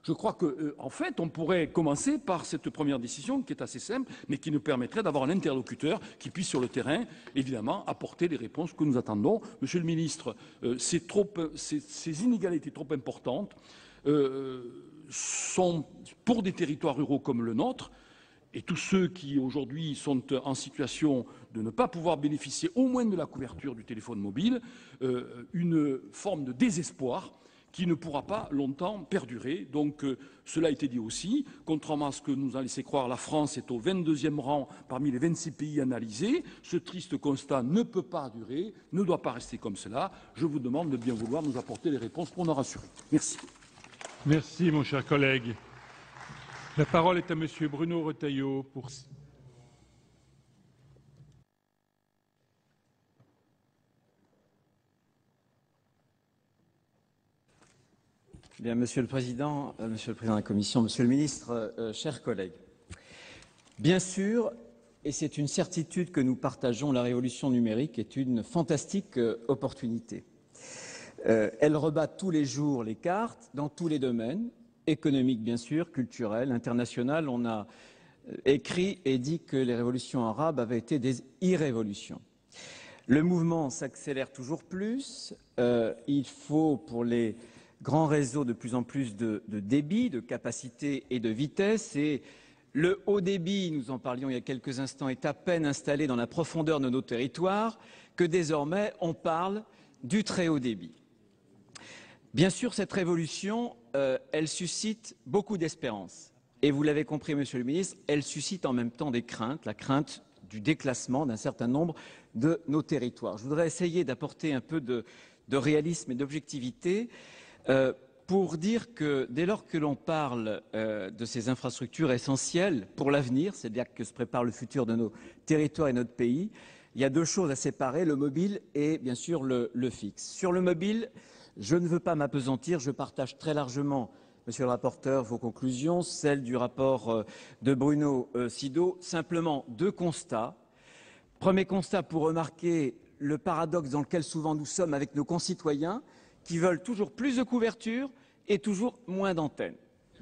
Je crois qu'en fait, on pourrait commencer par cette première décision qui est assez simple, mais qui nous permettrait d'avoir un interlocuteur qui puisse, sur le terrain, évidemment, apporter les réponses que nous attendons. Monsieur le ministre, ces inégalités trop importantes sont, pour des territoires ruraux comme le nôtre, et tous ceux qui aujourd'hui sont en situation de ne pas pouvoir bénéficier au moins de la couverture du téléphone mobile, une forme de désespoir qui ne pourra pas longtemps perdurer. Donc cela a été dit aussi, contrairement à ce que nous a laissé croire, la France est au 22e rang parmi les 26 pays analysés. Ce triste constat ne peut pas durer, ne doit pas rester comme cela. Je vous demande de bien vouloir nous apporter les réponses pour nous rassurer. Merci. Merci, mon cher collègue. La parole est à Monsieur Bruno Retailleau pour... Bien, Monsieur le Président de la Commission, Monsieur le Ministre, chers collègues. Bien sûr, et c'est une certitude que nous partageons, la révolution numérique est une fantastique opportunité. Elle rebat tous les jours les cartes dans tous les domaines, économiques bien sûr, culturels, international. On a écrit et dit que les révolutions arabes avaient été des irrévolutions. Le mouvement s'accélère toujours plus. Il faut pour les grands réseaux de plus en plus de débit, de capacité et de vitesse. Et le haut débit, nous en parlions il y a quelques instants, est à peine installé dans la profondeur de nos territoires que désormais on parle du très haut débit. Bien sûr, cette révolution, elle suscite beaucoup d'espérance. Et vous l'avez compris, Monsieur le Ministre, elle suscite en même temps des craintes, la crainte du déclassement d'un certain nombre de nos territoires. Je voudrais essayer d'apporter un peu de réalisme et d'objectivité pour dire que dès lors que l'on parle de ces infrastructures essentielles pour l'avenir, c'est-à-dire que se prépare le futur de nos territoires et notre pays, il y a deux choses à séparer, le mobile et bien sûr le fixe. Sur le mobile, je ne veux pas m'appesantir, je partage très largement, Monsieur le rapporteur, vos conclusions, celles du rapport de Bruno Sido. Simplement deux constats. Premier constat pour remarquer le paradoxe dans lequel souvent nous sommes avec nos concitoyens qui veulent toujours plus de couverture et toujours moins d'antennes.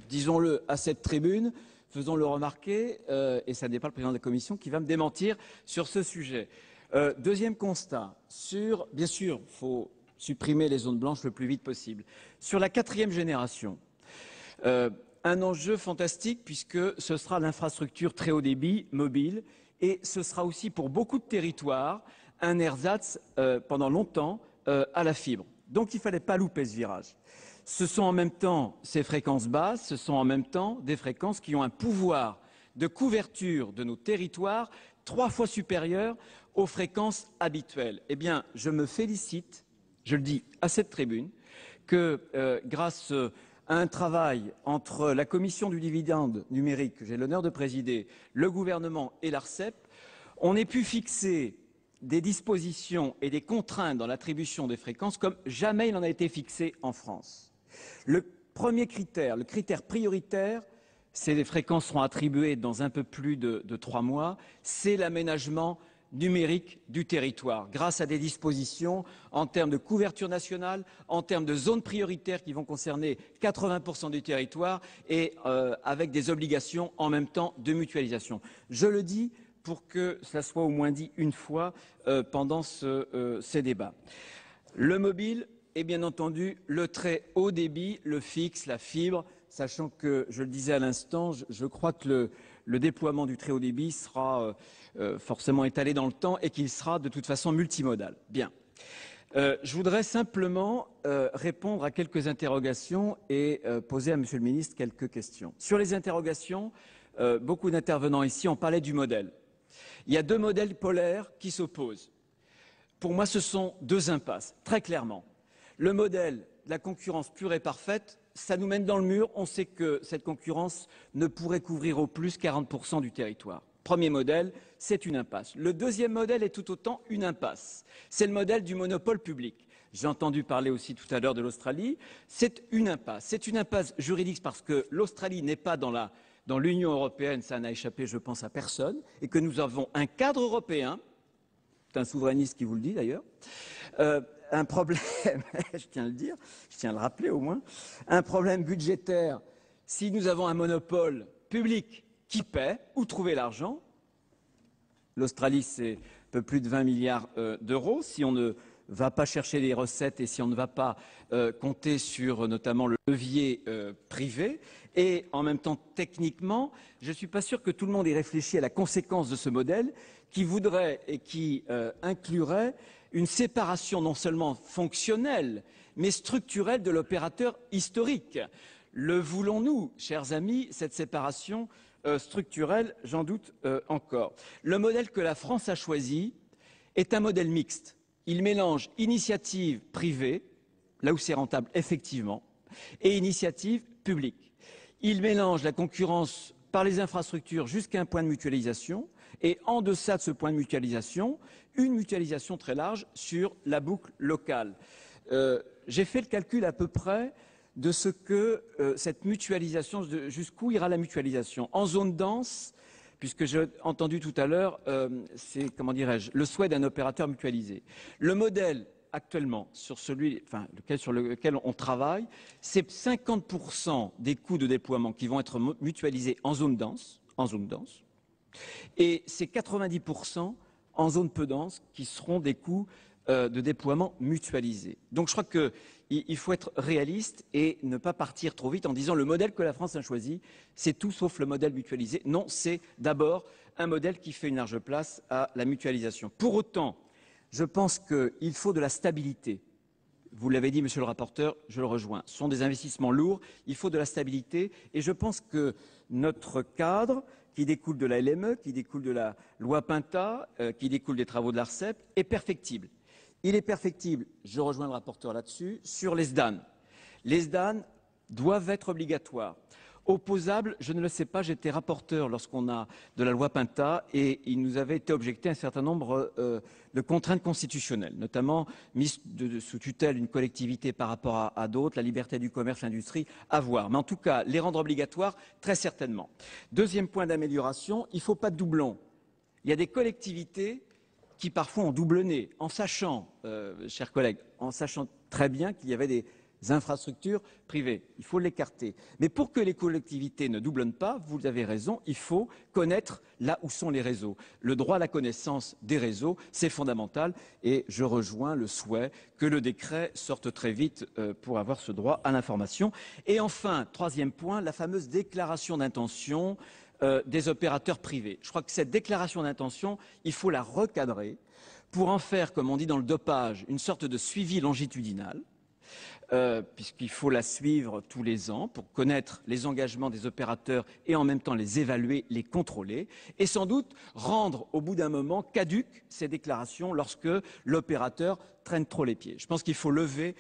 Disons-le à cette tribune, faisons-le remarquer, et ce n'est pas le président de la Commission qui va me démentir sur ce sujet. Deuxième constat, bien sûr, il faut supprimer les zones blanches le plus vite possible. Sur la 4e génération, un enjeu fantastique puisque ce sera l'infrastructure très haut débit mobile et ce sera aussi pour beaucoup de territoires un ersatz pendant longtemps à la fibre. Donc il ne fallait pas louper ce virage. Ce sont en même temps ces fréquences basses, ce sont en même temps des fréquences qui ont un pouvoir de couverture de nos territoires 3 fois supérieur aux fréquences habituelles. Eh bien, je me félicite, je le dis à cette tribune, que grâce à un travail entre la commission du dividende numérique, que j'ai l'honneur de présider, le gouvernement et l'ARCEP, on ait pu fixer des dispositions et des contraintes dans l'attribution des fréquences comme jamais il n'en a été fixé en France. Le premier critère, le critère prioritaire, ces fréquences seront attribuées dans un peu plus de 3 mois, c'est l'aménagement numérique du territoire, grâce à des dispositions en termes de couverture nationale, en termes de zones prioritaires qui vont concerner 80% du territoire et avec des obligations en même temps de mutualisation. Je le dis pour que cela soit au moins dit une fois pendant ces débats. Le mobile et bien entendu le très haut débit, le fixe, la fibre, sachant que, je le disais à l'instant, je crois que le déploiement du très haut débit sera forcément étalé dans le temps et qu'il sera de toute façon multimodal. Bien. Je voudrais simplement répondre à quelques interrogations et poser à Monsieur le ministre quelques questions. Sur les interrogations, beaucoup d'intervenants ici ont parlé du modèle. Il y a deux modèles polaires qui s'opposent. Pour moi, ce sont deux impasses, très clairement. Le modèle de la concurrence pure et parfaite, ça nous mène dans le mur. On sait que cette concurrence ne pourrait couvrir au plus 40% du territoire. Premier modèle, c'est une impasse. Le deuxième modèle est tout autant une impasse. C'est le modèle du monopole public. J'ai entendu parler aussi tout à l'heure de l'Australie. C'est une impasse. C'est une impasse juridique parce que l'Australie n'est pas dans l'Union européenne, ça n'a échappé, je pense, à personne, et que nous avons un cadre européen, c'est un souverainiste qui vous le dit d'ailleurs, un problème, je tiens à le dire, je tiens à le rappeler au moins, un problème budgétaire. Si nous avons un monopole public qui paie, où trouver l'argent? L'Australie, c'est un peu plus de 20 milliards d'euros. Si on ne va pas chercher les recettes et si on ne va pas compter sur notamment le levier privé, et en même temps techniquement, je ne suis pas sûr que tout le monde ait réfléchi à la conséquence de ce modèle qui voudrait et qui inclurait une séparation non seulement fonctionnelle, mais structurelle de l'opérateur historique. Le voulons-nous, chers amis, cette séparation structurelle? J'en doute encore. Le modèle que la France a choisi est un modèle mixte. Il mélange initiative privée, là où c'est rentable effectivement, et initiative publique. Il mélange la concurrence par les infrastructures jusqu'à un point de mutualisation, et en deçà de ce point de mutualisation, une mutualisation très large sur la boucle locale. J'ai fait le calcul à peu près de ce que cette mutualisation, jusqu'où ira la mutualisation. En zone dense, puisque j'ai entendu tout à l'heure, c'est, comment dirais-je, le souhait d'un opérateur mutualisé. Le modèle actuellement sur sur lequel on travaille, c'est 50% des coûts de déploiement qui vont être mutualisés en zone dense, et c'est 90% en zone peu dense qui seront des coûts de déploiement mutualisés. Donc je crois qu'il faut être réaliste et ne pas partir trop vite en disant le modèle que la France a choisi, c'est tout sauf le modèle mutualisé. Non, c'est d'abord un modèle qui fait une large place à la mutualisation. Pour autant, je pense qu'il faut de la stabilité. Vous l'avez dit, monsieur le rapporteur, je le rejoins. Ce sont des investissements lourds, il faut de la stabilité et je pense que notre cadre, qui découle de la LME, qui découle de la loi Pinta, qui découle des travaux de l'ARCEP, est perfectible. Il est perfectible, je rejoins le rapporteur là-dessus, sur les SDAN. Les SDAN doivent être obligatoires. Opposables, je ne le sais pas, j'étais rapporteur lorsqu'on a de la loi Pinta et il nous avait été objecté un certain nombre de contraintes constitutionnelles, notamment mise sous tutelle une collectivité par rapport à d'autres, la liberté du commerce, l'industrie, à voir. Mais en tout cas, les rendre obligatoires, très certainement. Deuxième point d'amélioration, il ne faut pas de doublons. Il y a des collectivités qui parfois ont doublonné, en sachant, chers collègues, en sachant très bien qu'il y avait des infrastructures privées. Il faut l'écarter. Mais pour que les collectivités ne doublonnent pas, vous avez raison, il faut connaître là où sont les réseaux. Le droit à la connaissance des réseaux, c'est fondamental et je rejoins le souhait que le décret sorte très vite pour avoir ce droit à l'information. Et enfin, troisième point, la fameuse déclaration d'intention des opérateurs privés. Je crois que cette déclaration d'intention, il faut la recadrer pour en faire, comme on dit dans le dopage, une sorte de suivi longitudinal. Puisqu'il faut la suivre tous les ans pour connaître les engagements des opérateurs et en même temps les évaluer, les contrôler, et sans doute rendre au bout d'un moment caduques ces déclarations lorsque l'opérateur traîne trop les pieds. Je pense qu'il faut lever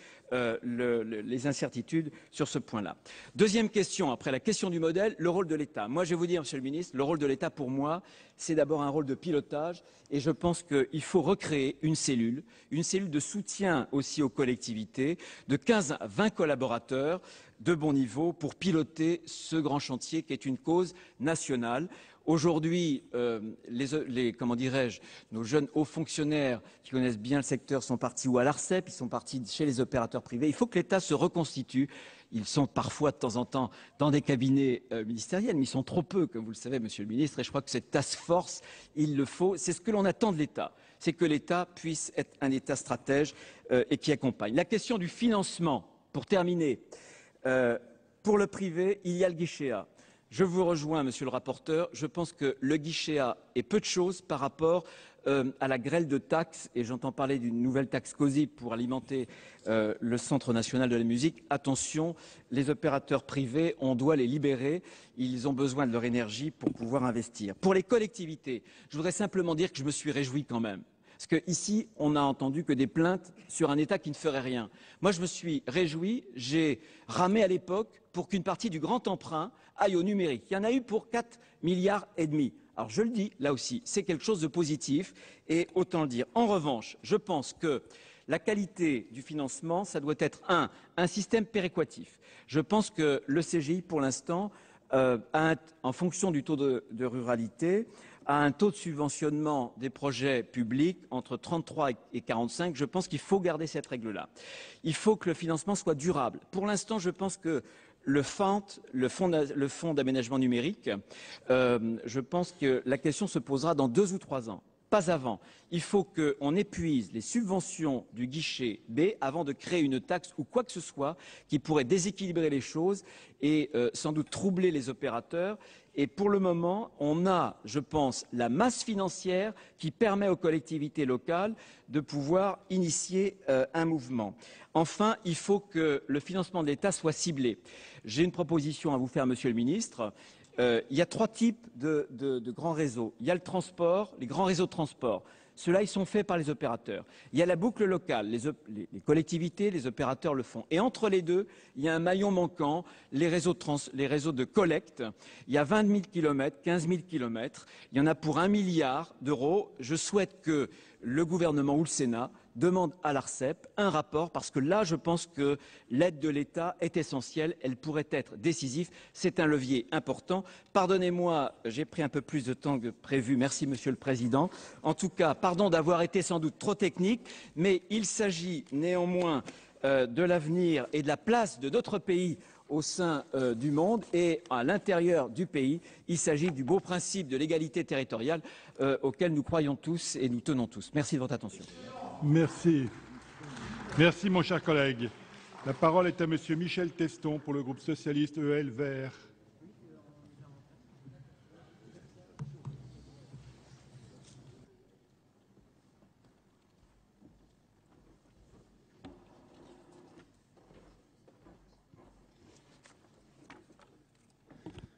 les incertitudes sur ce point-là. Deuxième question, après la question du modèle, le rôle de l'État. Moi, je vais vous dire, Monsieur le Ministre, le rôle de l'État, pour moi, c'est d'abord un rôle de pilotage, et je pense qu'il faut recréer une cellule de soutien aussi aux collectivités, de 15 à 20 collaborateurs de bon niveau pour piloter ce grand chantier qui est une cause nationale. Aujourd'hui, comment dirais-je, nos jeunes hauts fonctionnaires qui connaissent bien le secteur sont partis ou à l'ARCEP, ils sont partis chez les opérateurs privés. Il faut que l'État se reconstitue. Ils sont parfois de temps en temps dans des cabinets ministériels, mais ils sont trop peu, comme vous le savez, Monsieur le Ministre. Et je crois que cette task force, il le faut. C'est ce que l'on attend de l'État. C'est que l'État puisse être un État stratège et qui accompagne. La question du financement, pour terminer, pour le privé, il y a le guichet A. Je vous rejoins, monsieur le rapporteur. Je pense que le guichet A est peu de choses par rapport à la grêle de taxes, et j'entends parler d'une nouvelle taxe COSI pour alimenter le Centre national de la musique. Attention, les opérateurs privés, on doit les libérer. Ils ont besoin de leur énergie pour pouvoir investir. Pour les collectivités, je voudrais simplement dire que je me suis réjoui quand même. Parce qu'ici, on n'a entendu que des plaintes sur un État qui ne ferait rien. Moi, je me suis réjoui, j'ai ramé à l'époque pour qu'une partie du grand emprunt aille au numérique. Il y en a eu pour 4,5 milliards. Alors je le dis, là aussi, c'est quelque chose de positif et autant le dire. En revanche, je pense que la qualité du financement, ça doit être un système péréquatif. Je pense que le CGI, pour l'instant, en fonction du taux de ruralité, a un taux de subventionnement des projets publics entre 33 et 45. Je pense qu'il faut garder cette règle-là. Il faut que le financement soit durable. Pour l'instant, je pense que le fonds d'aménagement numérique, je pense que la question se posera dans 2 ou 3 ans. Pas avant. Il faut qu'on épuise les subventions du guichet B avant de créer une taxe ou quoi que ce soit qui pourrait déséquilibrer les choses et sans doute troubler les opérateurs. Et pour le moment, on a, je pense, la masse financière qui permet aux collectivités locales de pouvoir initier un mouvement. Enfin, il faut que le financement de l'État soit ciblé. J'ai une proposition à vous faire, Monsieur le Ministre. Il y a 3 types de grands réseaux. Il y a le transport, les grands réseaux de transport. Ceux-là, ils sont faits par les opérateurs. Il y a la boucle locale, les collectivités, les opérateurs le font. Et entre les deux, il y a un maillon manquant, les réseaux de collecte. Il y a 20 000 km, 15 000 km. Il y en a pour 1 milliard d'euros. Je souhaite que le gouvernement ou le Sénat demande à l'ARCEP un rapport, parce que là, je pense que l'aide de l'État est essentielle, elle pourrait être décisive, c'est un levier important. Pardonnez-moi, j'ai pris un peu plus de temps que prévu, merci Monsieur le Président. En tout cas, pardon d'avoir été sans doute trop technique, mais il s'agit néanmoins de l'avenir et de la place de notre pays au sein du monde et à l'intérieur du pays. Il s'agit du beau principe de l'égalité territoriale auquel nous croyons tous et nous tenons tous. Merci de votre attention. Merci. Merci, mon cher collègue. La parole est à Monsieur Michel Teston pour le groupe socialiste EL Vert.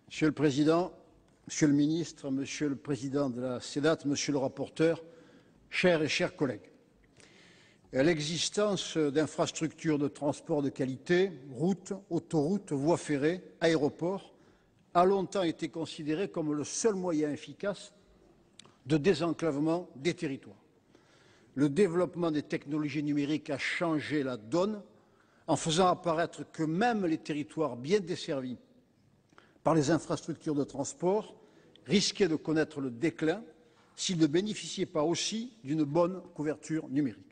Monsieur le Président, Monsieur le Ministre, Monsieur le Président de la CEDAT, Monsieur le rapporteur, chers et chers collègues. L'existence d'infrastructures de transport de qualité, routes, autoroutes, voies ferrées, aéroports, a longtemps été considérée comme le seul moyen efficace de désenclavement des territoires. Le développement des technologies numériques a changé la donne en faisant apparaître que même les territoires bien desservis par les infrastructures de transport risquaient de connaître le déclin s'ils ne bénéficiaient pas aussi d'une bonne couverture numérique.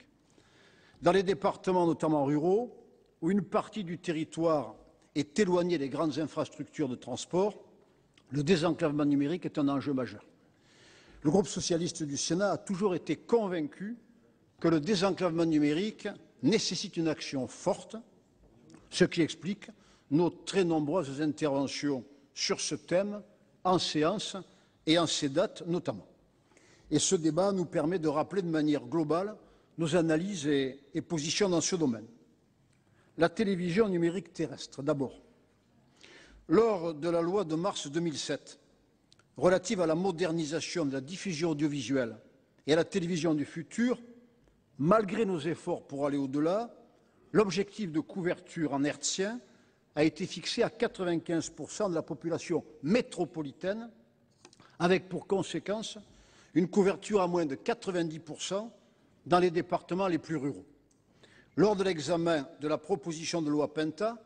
Dans les départements, notamment ruraux, où une partie du territoire est éloignée des grandes infrastructures de transport, le désenclavement numérique est un enjeu majeur. Le groupe socialiste du Sénat a toujours été convaincu que le désenclavement numérique nécessite une action forte, ce qui explique nos très nombreuses interventions sur ce thème, en séance et en CEDAT notamment. Et ce débat nous permet de rappeler de manière globale nos analyses et positions dans ce domaine. La télévision numérique terrestre, d'abord. Lors de la loi de mars 2007, relative à la modernisation de la diffusion audiovisuelle et à la télévision du futur, malgré nos efforts pour aller au-delà, l'objectif de couverture en hertzien a été fixé à 95% de la population métropolitaine, avec pour conséquence une couverture à moins de 90% dans les départements les plus ruraux. Lors de l'examen de la proposition de loi Penta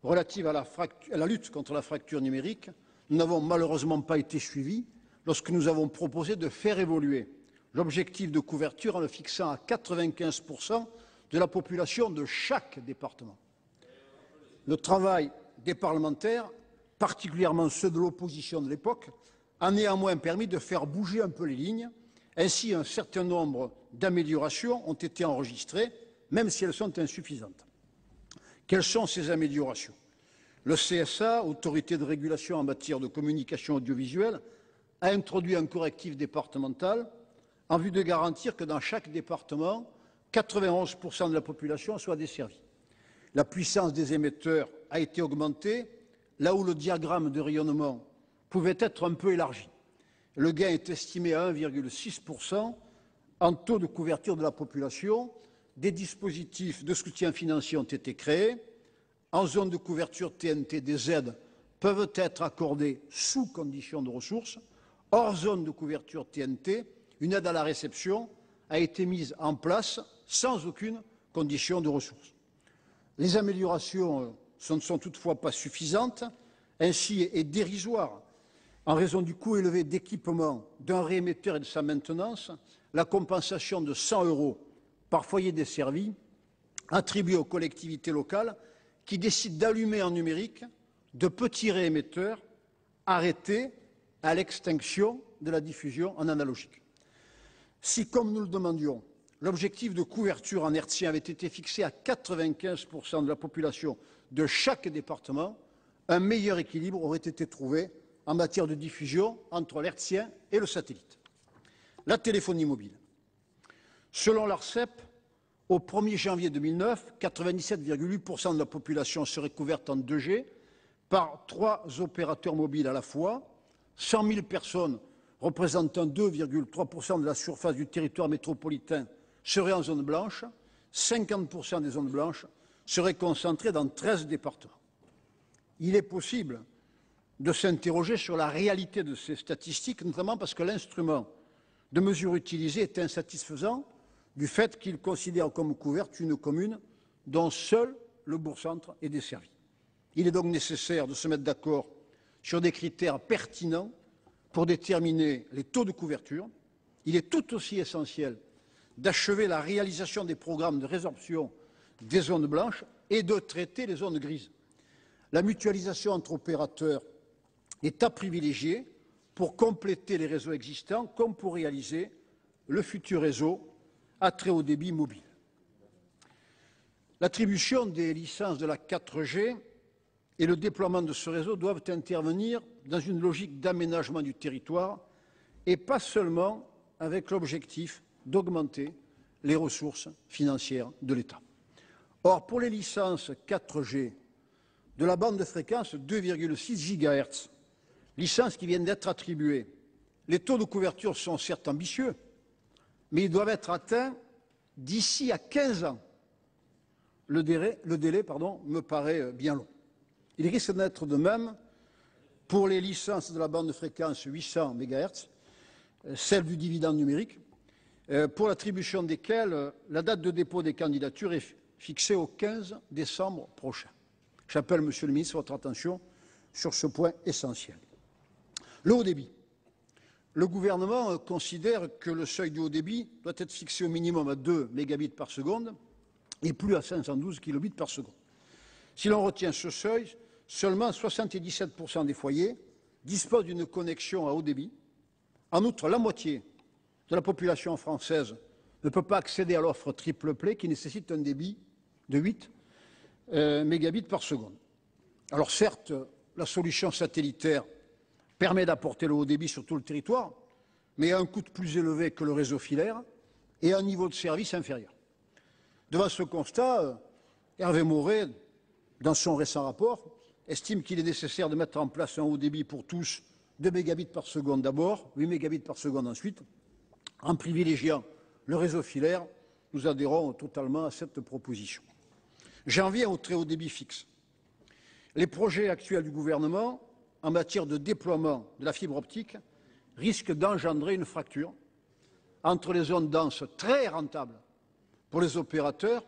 relative à la lutte contre la fracture numérique, nous n'avons malheureusement pas été suivis lorsque nous avons proposé de faire évoluer l'objectif de couverture en le fixant à 95% de la population de chaque département. Le travail des parlementaires, particulièrement ceux de l'opposition de l'époque, a néanmoins permis de faire bouger un peu les lignes. Ainsi, un certain nombre d'améliorations ont été enregistrées, même si elles sont insuffisantes. Quelles sont ces améliorations? Le CSA, Autorité de régulation en matière de communication audiovisuelle, a introduit un correctif départemental en vue de garantir que dans chaque département, 91% de la population soit desservie. La puissance des émetteurs a été augmentée là où le diagramme de rayonnement pouvait être un peu élargi. Le gain est estimé à 1,6% en taux de couverture de la population. Des dispositifs de soutien financier ont été créés. En zone de couverture TNT, des aides peuvent être accordées sous condition de ressources. Hors zone de couverture TNT, une aide à la réception a été mise en place sans aucune condition de ressources. Les améliorations ne sont toutefois pas suffisantes. Ainsi est dérisoire, en raison du coût élevé d'équipement d'un réémetteur et de sa maintenance, la compensation de 100 € par foyer desservi attribuée aux collectivités locales qui décident d'allumer en numérique de petits réémetteurs arrêtés à l'extinction de la diffusion en analogique. Si, comme nous le demandions, l'objectif de couverture en hertzien avait été fixé à 95% de la population de chaque département, un meilleur équilibre aurait été trouvé en matière de diffusion entre l'hertzien et le satellite. La téléphonie mobile. Selon l'ARCEP, au 1er janvier 2009, 97,8% de la population serait couverte en 2G par 3 opérateurs mobiles à la fois, 100 000 personnes représentant 2,3% de la surface du territoire métropolitain seraient en zone blanche, 50% des zones blanches seraient concentrées dans 13 départements. Il est possible de s'interroger sur la réalité de ces statistiques, notamment parce que l'instrument de mesure utilisé est insatisfaisant du fait qu'il considère comme couverte une commune dont seul le bourg-centre est desservi. Il est donc nécessaire de se mettre d'accord sur des critères pertinents pour déterminer les taux de couverture. Il est tout aussi essentiel d'achever la réalisation des programmes de résorption des zones blanches et de traiter les zones grises. La mutualisation entre opérateurs est à privilégier pour compléter les réseaux existants comme pour réaliser le futur réseau à très haut débit mobile. L'attribution des licences de la 4G et le déploiement de ce réseau doivent intervenir dans une logique d'aménagement du territoire et pas seulement avec l'objectif d'augmenter les ressources financières de l'État. Or, pour les licences 4G de la bande de fréquence 2,6 GHz, licences qui viennent d'être attribuées, les taux de couverture sont certes ambitieux, mais ils doivent être atteints d'ici à 15 ans. Le délai me paraît bien long. Il risque d'être de même pour les licences de la bande de fréquence 800 MHz, celles du dividende numérique, pour l'attribution desquelles la date de dépôt des candidatures est fixée au 15 décembre prochain. J'appelle, Monsieur le ministre, votre attention sur ce point essentiel. Le haut débit. Le gouvernement considère que le seuil du haut débit doit être fixé au minimum à 2 mégabits par seconde et plus à 512 kilobits par seconde. Si l'on retient ce seuil, seulement 77% des foyers disposent d'une connexion à haut débit. En outre, la moitié de la population française ne peut pas accéder à l'offre triple play qui nécessite un débit de 8 mégabits par seconde. Alors certes, la solution satellitaire permet d'apporter le haut débit sur tout le territoire, mais à un coût plus élevé que le réseau filaire et à un niveau de service inférieur. Devant ce constat, Hervé Maurey, dans son récent rapport, estime qu'il est nécessaire de mettre en place un haut débit pour tous, 2 mégabits par seconde d'abord, 8 mégabits par seconde ensuite. En privilégiant le réseau filaire, nous adhérons totalement à cette proposition. J'en viens au très haut débit fixe. Les projets actuels du gouvernement en matière de déploiement de la fibre optique risquent d'engendrer une fracture entre les zones denses très rentables pour les opérateurs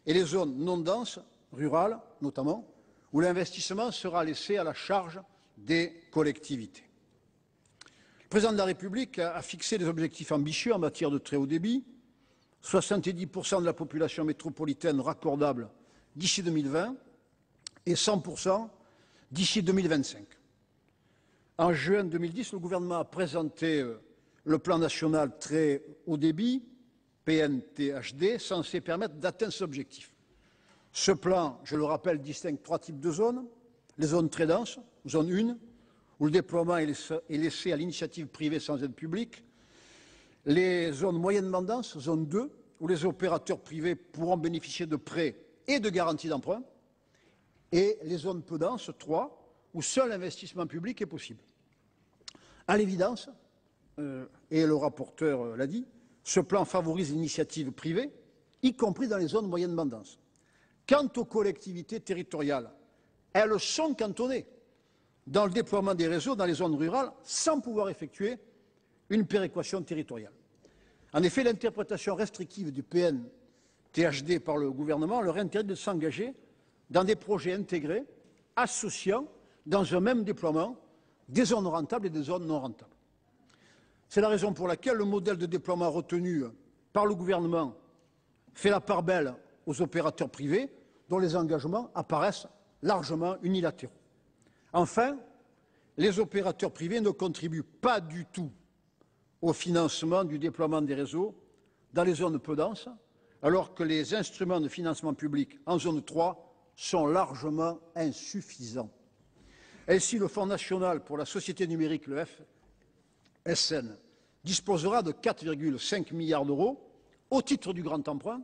et les zones non denses, rurales notamment, où l'investissement sera laissé à la charge des collectivités. Le président de la République a fixé des objectifs ambitieux en matière de très haut débit, 70% de la population métropolitaine raccordable d'ici 2020 et 100% d'ici 2025. En juin 2010, le gouvernement a présenté le plan national très haut débit, PNTHD, censé permettre d'atteindre cet objectif. Ce plan, je le rappelle, distingue 3 types de zones. les zones très denses, zone 1, où le déploiement est laissé à l'initiative privée sans aide publique, les zones moyennement denses, zone 2, où les opérateurs privés pourront bénéficier de prêts et de garanties d'emprunt, et les zones peu denses, 3, où seul investissement public est possible. À l'évidence, et le rapporteur l'a dit, ce plan favorise l'initiative privée, y compris dans les zones moyennement denses. Quant aux collectivités territoriales, elles sont cantonnées dans le déploiement des réseaux dans les zones rurales sans pouvoir effectuer une péréquation territoriale. En effet, l'interprétation restrictive du PN-THD par le gouvernement leur interdit de s'engager dans des projets intégrés associant dans un même déploiement des zones rentables et des zones non rentables. C'est la raison pour laquelle le modèle de déploiement retenu par le gouvernement fait la part belle aux opérateurs privés dont les engagements apparaissent largement unilatéraux. Enfin, les opérateurs privés ne contribuent pas du tout au financement du déploiement des réseaux dans les zones peu denses, alors que les instruments de financement public en zone 3 sont largement insuffisants. Ainsi, le Fonds national pour la société numérique, le FSN, disposera de 4,5 milliards d'euros au titre du grand emprunt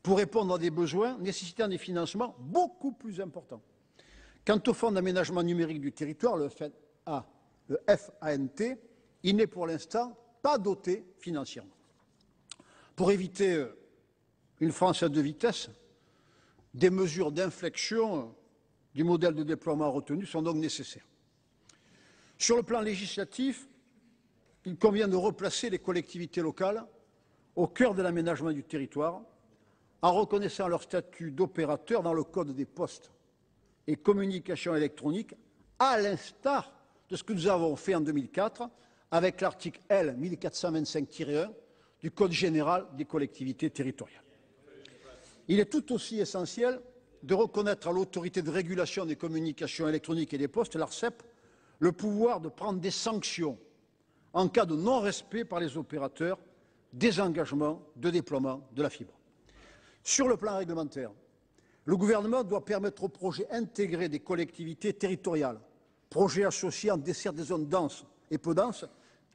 pour répondre à des besoins nécessitant des financements beaucoup plus importants. Quant au Fonds d'aménagement numérique du territoire, le FANT, il n'est pour l'instant pas doté financièrement. Pour éviter une France à deux vitesses, des mesures d'inflexion du modèle de déploiement retenu sont donc nécessaires. Sur le plan législatif, il convient de replacer les collectivités locales au cœur de l'aménagement du territoire en reconnaissant leur statut d'opérateur dans le Code des postes et communications électroniques, à l'instar de ce que nous avons fait en 2004 avec l'article L. 1425-1 du Code général des collectivités territoriales. Il est tout aussi essentiel de reconnaître à l'autorité de régulation des communications électroniques et des postes, l'ARCEP, le pouvoir de prendre des sanctions en cas de non-respect par les opérateurs des engagements de déploiement de la fibre. Sur le plan réglementaire, le gouvernement doit permettre aux projets intégrés des collectivités territoriales, projets associés en dessert des zones denses et peu denses,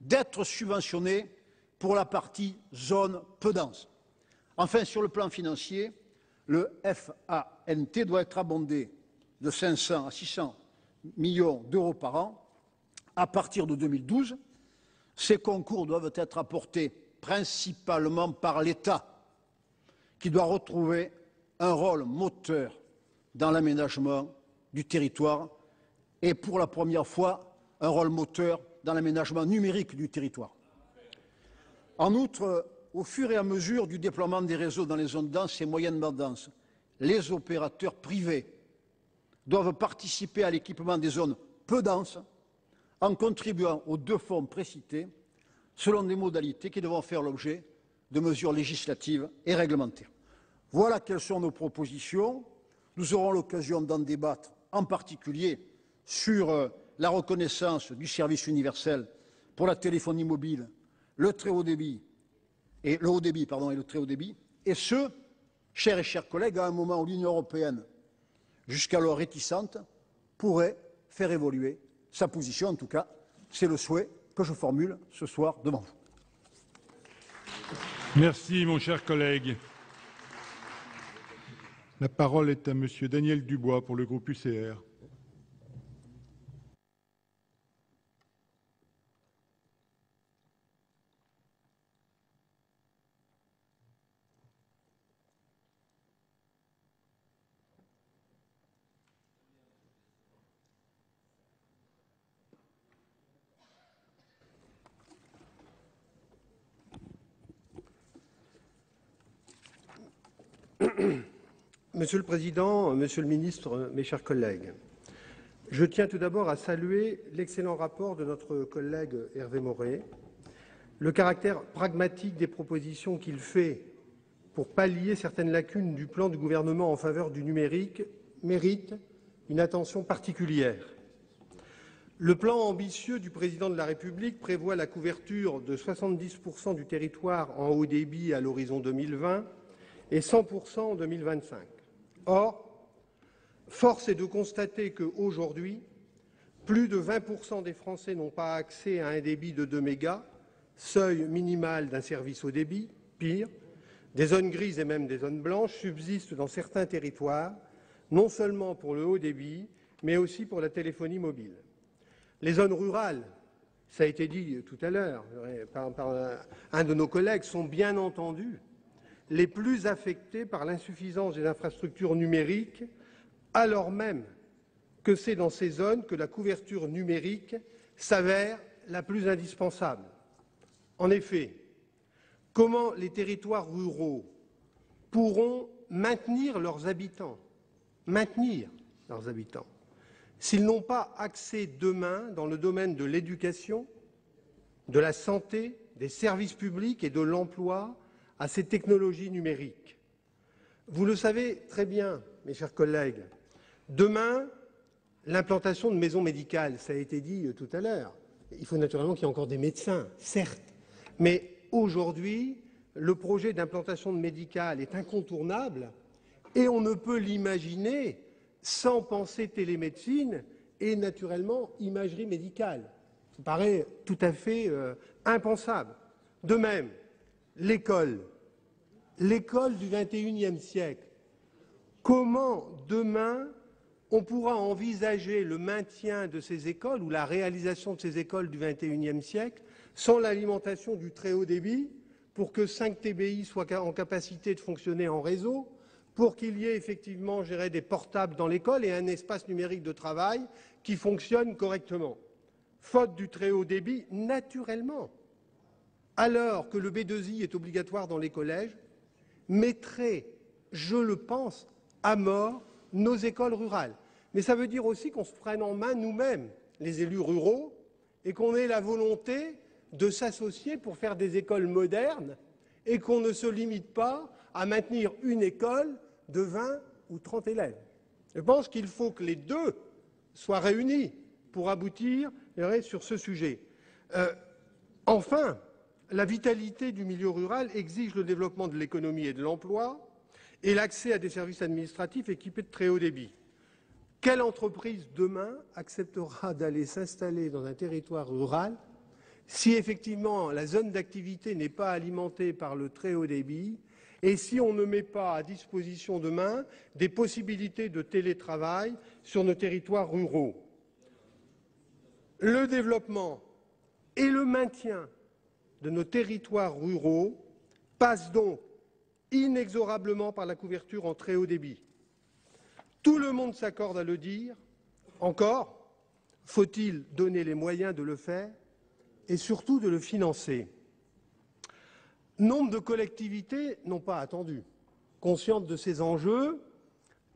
d'être subventionnés pour la partie zone peu dense. Enfin, sur le plan financier, le FANT doit être abondé de 500 à 600 millions d'euros par an à partir de 2012. Ces concours doivent être apportés principalement par l'État, qui doit retrouver un rôle moteur dans l'aménagement du territoire et, pour la première fois, un rôle moteur dans l'aménagement numérique du territoire. En outre, au fur et à mesure du déploiement des réseaux dans les zones denses et moyennement denses, les opérateurs privés doivent participer à l'équipement des zones peu denses en contribuant aux deux fonds précités selon des modalités qui devront faire l'objet de mesures législatives et réglementaires. Voilà quelles sont nos propositions. Nous aurons l'occasion d'en débattre, en particulier sur la reconnaissance du service universel pour la téléphonie mobile, le très haut débit et le très haut débit, et ce, chers collègues, à un moment où l'Union européenne, jusqu'alors réticente, pourrait faire évoluer sa position. En tout cas, c'est le souhait que je formule ce soir devant vous. Merci, mon cher collègue. La parole est à Monsieur Daniel Dubois pour le groupe UCR. Monsieur le Président, Monsieur le Ministre, mes chers collègues, je tiens tout d'abord à saluer l'excellent rapport de notre collègue Hervé Maurey. Le caractère pragmatique des propositions qu'il fait pour pallier certaines lacunes du plan du gouvernement en faveur du numérique mérite une attention particulière. Le plan ambitieux du Président de la République prévoit la couverture de 70% du territoire en haut débit à l'horizon 2020 et 100% en 2025. Or, Force est de constater qu'aujourd'hui, plus de 20% des Français n'ont pas accès à un débit de 2 mégas, seuil minimal d'un service au débit. Pire, des zones grises et même des zones blanches subsistent dans certains territoires, non seulement pour le haut débit, mais aussi pour la téléphonie mobile. Les zones rurales, ça a été dit tout à l'heure par un de nos collègues, sont bien entendu les plus affectées par l'insuffisance des infrastructures numériques, alors même que c'est dans ces zones que la couverture numérique s'avère la plus indispensable. En effet, comment les territoires ruraux pourront maintenir leurs habitants s'ils n'ont pas accès demain dans le domaine de l'éducation, de la santé, des services publics et de l'emploi à ces technologies numériques? Vous le savez très bien, mes chers collègues, demain, l'implantation de maisons médicales, ça a été dit tout à l'heure. Il faut naturellement qu'il y ait encore des médecins, certes, mais aujourd'hui, le projet d'implantation de médicales est incontournable et on ne peut l'imaginer sans penser télémédecine et naturellement imagerie médicale. Ça paraît tout à fait impensable. De même, l'école du XXIe siècle. Comment demain on pourra envisager le maintien de ces écoles ou la réalisation de ces écoles du XXIe siècle sans l'alimentation du très haut débit pour que 5 TBI soient en capacité de fonctionner en réseau, pour qu'il y ait effectivement, je dirais, des portables dans l'école et un espace numérique de travail qui fonctionne correctement. Faute du très haut débit, naturellement, alors que le B2I est obligatoire dans les collèges, mettrait, je le pense, à mort nos écoles rurales. Mais ça veut dire aussi qu'on se prenne en main nous-mêmes, les élus ruraux, et qu'on ait la volonté de s'associer pour faire des écoles modernes et qu'on ne se limite pas à maintenir une école de 20 ou 30 élèves. Je pense qu'il faut que les deux soient réunis pour aboutir sur ce sujet. Enfin, la vitalité du milieu rural exige le développement de l'économie et de l'emploi et l'accès à des services administratifs équipés de très haut débit. Quelle entreprise demain acceptera d'aller s'installer dans un territoire rural si effectivement la zone d'activité n'est pas alimentée par le très haut débit et si on ne met pas à disposition demain des possibilités de télétravail sur nos territoires ruraux? Le développement et le maintien de nos territoires ruraux passe donc inexorablement par la couverture en très haut débit. Tout le monde s'accorde à le dire. Encore faut-il donner les moyens de le faire et surtout de le financer. Nombre de collectivités n'ont pas attendu. Conscientes de ces enjeux,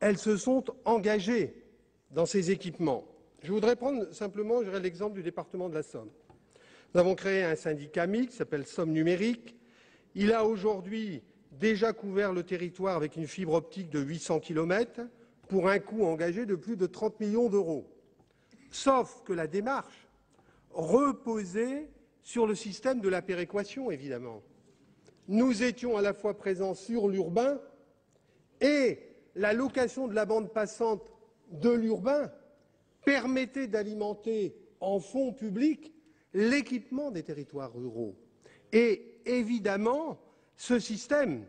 elles se sont engagées dans ces équipements. Je voudrais prendre simplement l'exemple du département de la Somme. Nous avons créé un syndicat mixte qui s'appelle Somme Numérique. Il a aujourd'hui déjà couvert le territoire avec une fibre optique de 800 km pour un coût engagé de plus de 30 millions d'euros. Sauf que la démarche reposait sur le système de la péréquation, évidemment. Nous étions à la fois présents sur l'urbain et la location de la bande passante de l'urbain permettait d'alimenter en fonds publics l'équipement des territoires ruraux. Et évidemment, ce système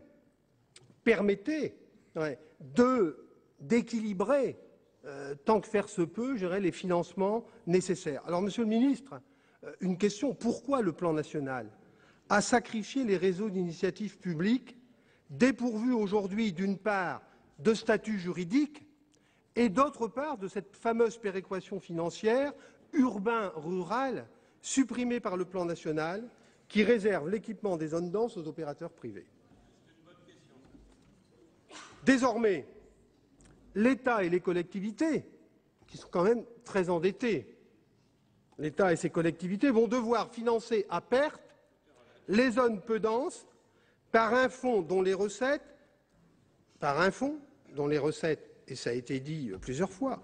permettait d'équilibrer, tant que faire se peut, les financements nécessaires. Alors, Monsieur le Ministre, une question, pourquoi le plan national a sacrifié les réseaux d'initiative publique, dépourvus aujourd'hui, d'une part, de statut juridique et, d'autre part, de cette fameuse péréquation financière urbain-rural supprimée par le plan national qui réserve l'équipement des zones denses aux opérateurs privés? Désormais, l'État et les collectivités, qui sont quand même très endettés, l'État et ses collectivités vont devoir financer à perte les zones peu denses par un fonds dont les recettes, et ça a été dit plusieurs fois,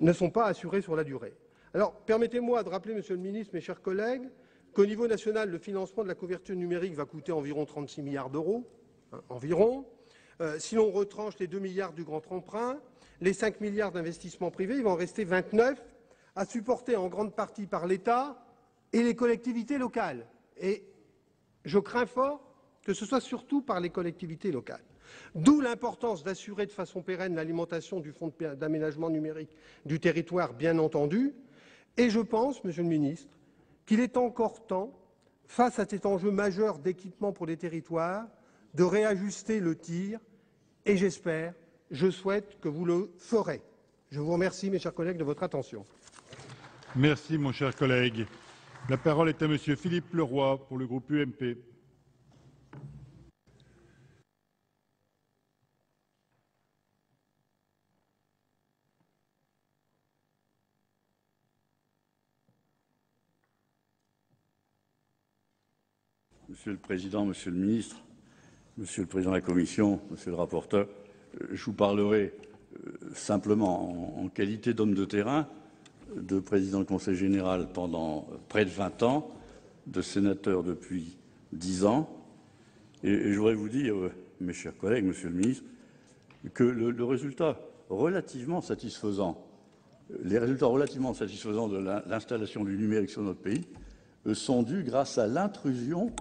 ne sont pas assurées sur la durée. Alors, permettez-moi de rappeler, Monsieur le Ministre, mes chers collègues, qu'au niveau national, le financement de la couverture numérique va coûter environ 36 milliards d'euros, environ. Si l'on retranche les 2 milliards du grand emprunt, les 5 milliards d'investissements privés, il va en rester 29, à supporter en grande partie par l'État et les collectivités locales. Et je crains fort que ce soit surtout par les collectivités locales. D'où l'importance d'assurer de façon pérenne l'alimentation du fonds d'aménagement numérique du territoire, bien entendu. Et je pense, Monsieur le Ministre, qu'il est encore temps, face à cet enjeu majeur d'équipement pour les territoires, de réajuster le tir. Et j'espère, je souhaite que vous le ferez. Je vous remercie, mes chers collègues, de votre attention. Merci, mon cher collègue. La parole est à Monsieur Philippe Leroy pour le groupe UMP. Monsieur le Président, Monsieur le Ministre, Monsieur le Président de la Commission, Monsieur le rapporteur, je vous parlerai simplement en qualité d'homme de terrain, de président du Conseil général pendant près de 20 ans, de sénateur depuis 10 ans. Et je voudrais vous dire, mes chers collègues, Monsieur le Ministre, que le résultat relativement satisfaisant, les résultats relativement satisfaisants de l'installation du numérique sur notre pays sont dus grâce à l'intrusion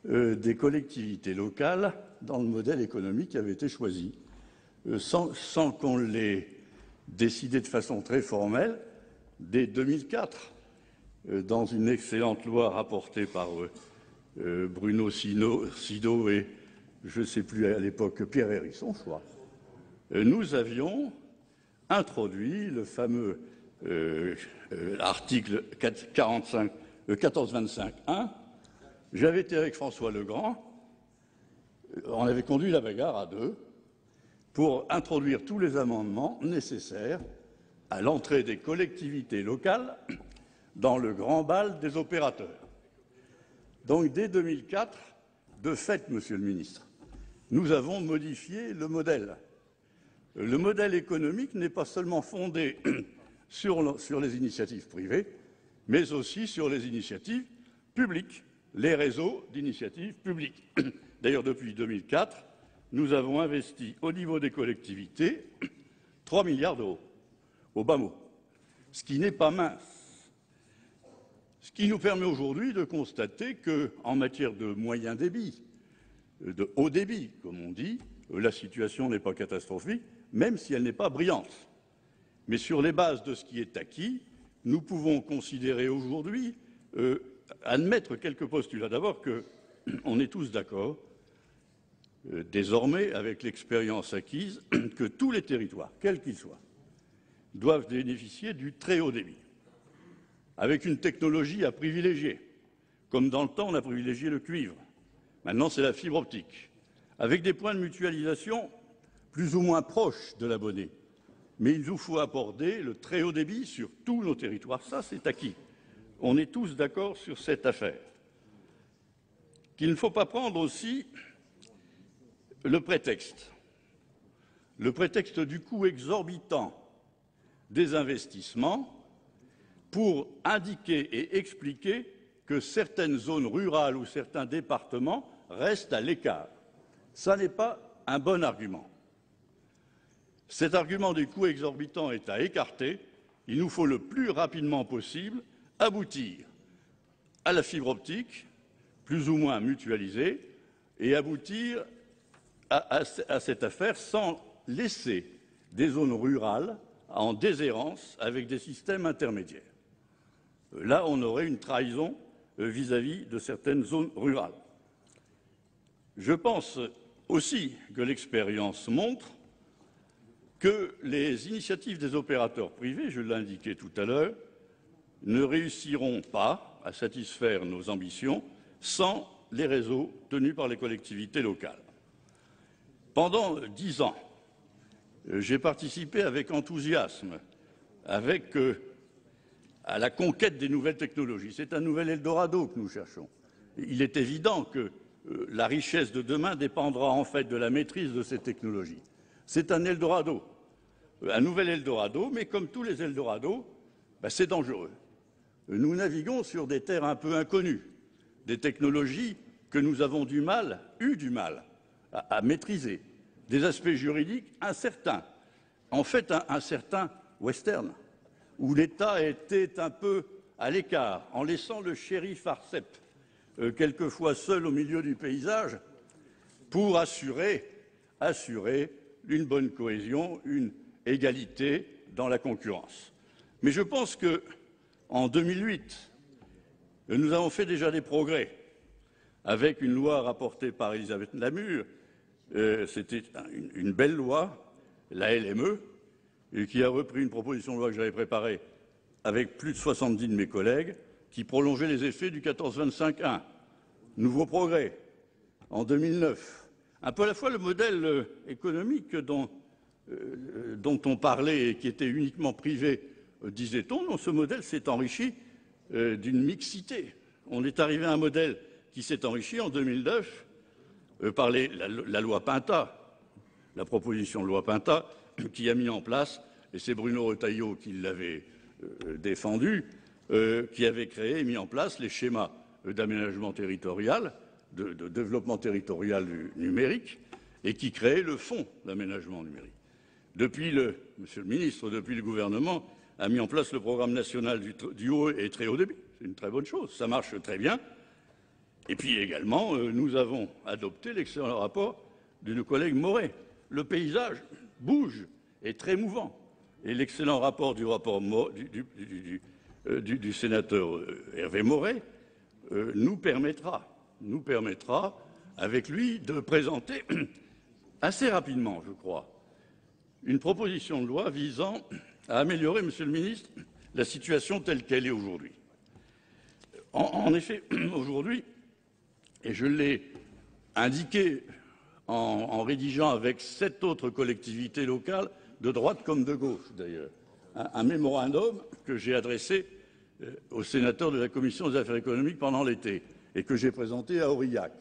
des collectivités locales dans le modèle économique qui avait été choisi, sans qu'on l'ait décidé de façon très formelle. Dès 2004, dans une excellente loi rapportée par Bruno Sido et je ne sais plus à l'époque Pierre Hérisson, je crois, nous avions introduit le fameux article 1425.1. J'avais été avec François Legrand, on avait conduit la bagarre à deux pour introduire tous les amendements nécessaires à l'entrée des collectivités locales dans le grand bal des opérateurs. Donc dès 2004, de fait, Monsieur le Ministre, nous avons modifié le modèle. Le modèle économique n'est pas seulement fondé sur les initiatives privées, mais aussi sur les initiatives publiques, les réseaux d'initiatives publiques. D'ailleurs, depuis 2004, nous avons investi au niveau des collectivités 3 milliards d'euros, au bas mot, ce qui n'est pas mince. Ce qui nous permet aujourd'hui de constater qu'en matière de moyen débit, de haut débit, comme on dit, la situation n'est pas catastrophique, même si elle n'est pas brillante. Mais sur les bases de ce qui est acquis, nous pouvons considérer aujourd'hui, admettre quelques postulats. D'abord qu'on est tous d'accord, désormais, avec l'expérience acquise, que tous les territoires, quels qu'ils soient, doivent bénéficier du très haut débit, avec une technologie à privilégier. Comme dans le temps, on a privilégié le cuivre. Maintenant, c'est la fibre optique, avec des points de mutualisation plus ou moins proches de l'abonné. Mais il nous faut aborder le très haut débit sur tous nos territoires. Ça, c'est acquis. On est tous d'accord sur cette affaire. Qu'il ne faut pas prendre aussi le prétexte du coût exorbitant des investissements pour indiquer et expliquer que certaines zones rurales ou certains départements restent à l'écart. Ça n'est pas un bon argument. Cet argument du coût exorbitant est à écarter. Il nous faut le plus rapidement possible aboutir à la fibre optique, plus ou moins mutualisée, et aboutir à cette affaire sans laisser des zones rurales en déshérence avec des systèmes intermédiaires. Là, on aurait une trahison vis-à-vis de certaines zones rurales. Je pense aussi que l'expérience montre que les initiatives des opérateurs privés, je l'ai indiqué tout à l'heure, ne réussiront pas à satisfaire nos ambitions sans les réseaux tenus par les collectivités locales. Pendant 10 ans, j'ai participé avec enthousiasme à la conquête des nouvelles technologies. C'est un nouvel Eldorado que nous cherchons. Il est évident que la richesse de demain dépendra en fait de la maîtrise de ces technologies. C'est un Eldorado, un nouvel Eldorado, mais comme tous les Eldorados, c'est dangereux. Nous naviguons sur des terres un peu inconnues, des technologies que nous avons eu du mal à maîtriser, des aspects juridiques incertains. en fait un certain western, où l'État était un peu à l'écart, en laissant le shérif Arcep quelquefois seul au milieu du paysage pour assurer une bonne cohésion, une égalité dans la concurrence. Mais je pense qu'en 2008, nous avons fait déjà des progrès avec une loi rapportée par Elisabeth Lamure. C'était une belle loi, la LME, qui a repris une proposition de loi que j'avais préparée avec plus de 70 de mes collègues, qui prolongeait les effets du 14-25-1. Nouveau progrès en 2009. Un peu à la fois le modèle économique dont on parlait et qui était uniquement privé, disait-on, non, ce modèle s'est enrichi d'une mixité. On est arrivé à un modèle qui s'est enrichi en 2009 par la loi Pinta, la proposition de loi Pinta, qui a mis en place, et c'est Bruno Retailleau qui l'avait défendu, qui avait créé et mis en place les schémas d'aménagement territorial, de développement territorial numérique, et qui créait le fonds d'aménagement numérique. Monsieur le ministre, depuis le gouvernement a mis en place le programme national du haut et très haut débit. C'est une très bonne chose, ça marche très bien. Et puis également, nous avons adopté l'excellent rapport de nos collègues Moret. Le paysage bouge, est très mouvant. Et l'excellent rapport du sénateur Hervé Moret nous permettra, avec lui, de présenter assez rapidement, je crois, une proposition de loi visant à améliorer, Monsieur le ministre, la situation telle qu'elle est aujourd'hui. En effet, aujourd'hui, et je l'ai indiqué en rédigeant avec 7 autres collectivités locales, de droite comme de gauche d'ailleurs, un mémorandum que j'ai adressé aux sénateurs de la Commission des affaires économiques pendant l'été et que j'ai présenté à Aurillac.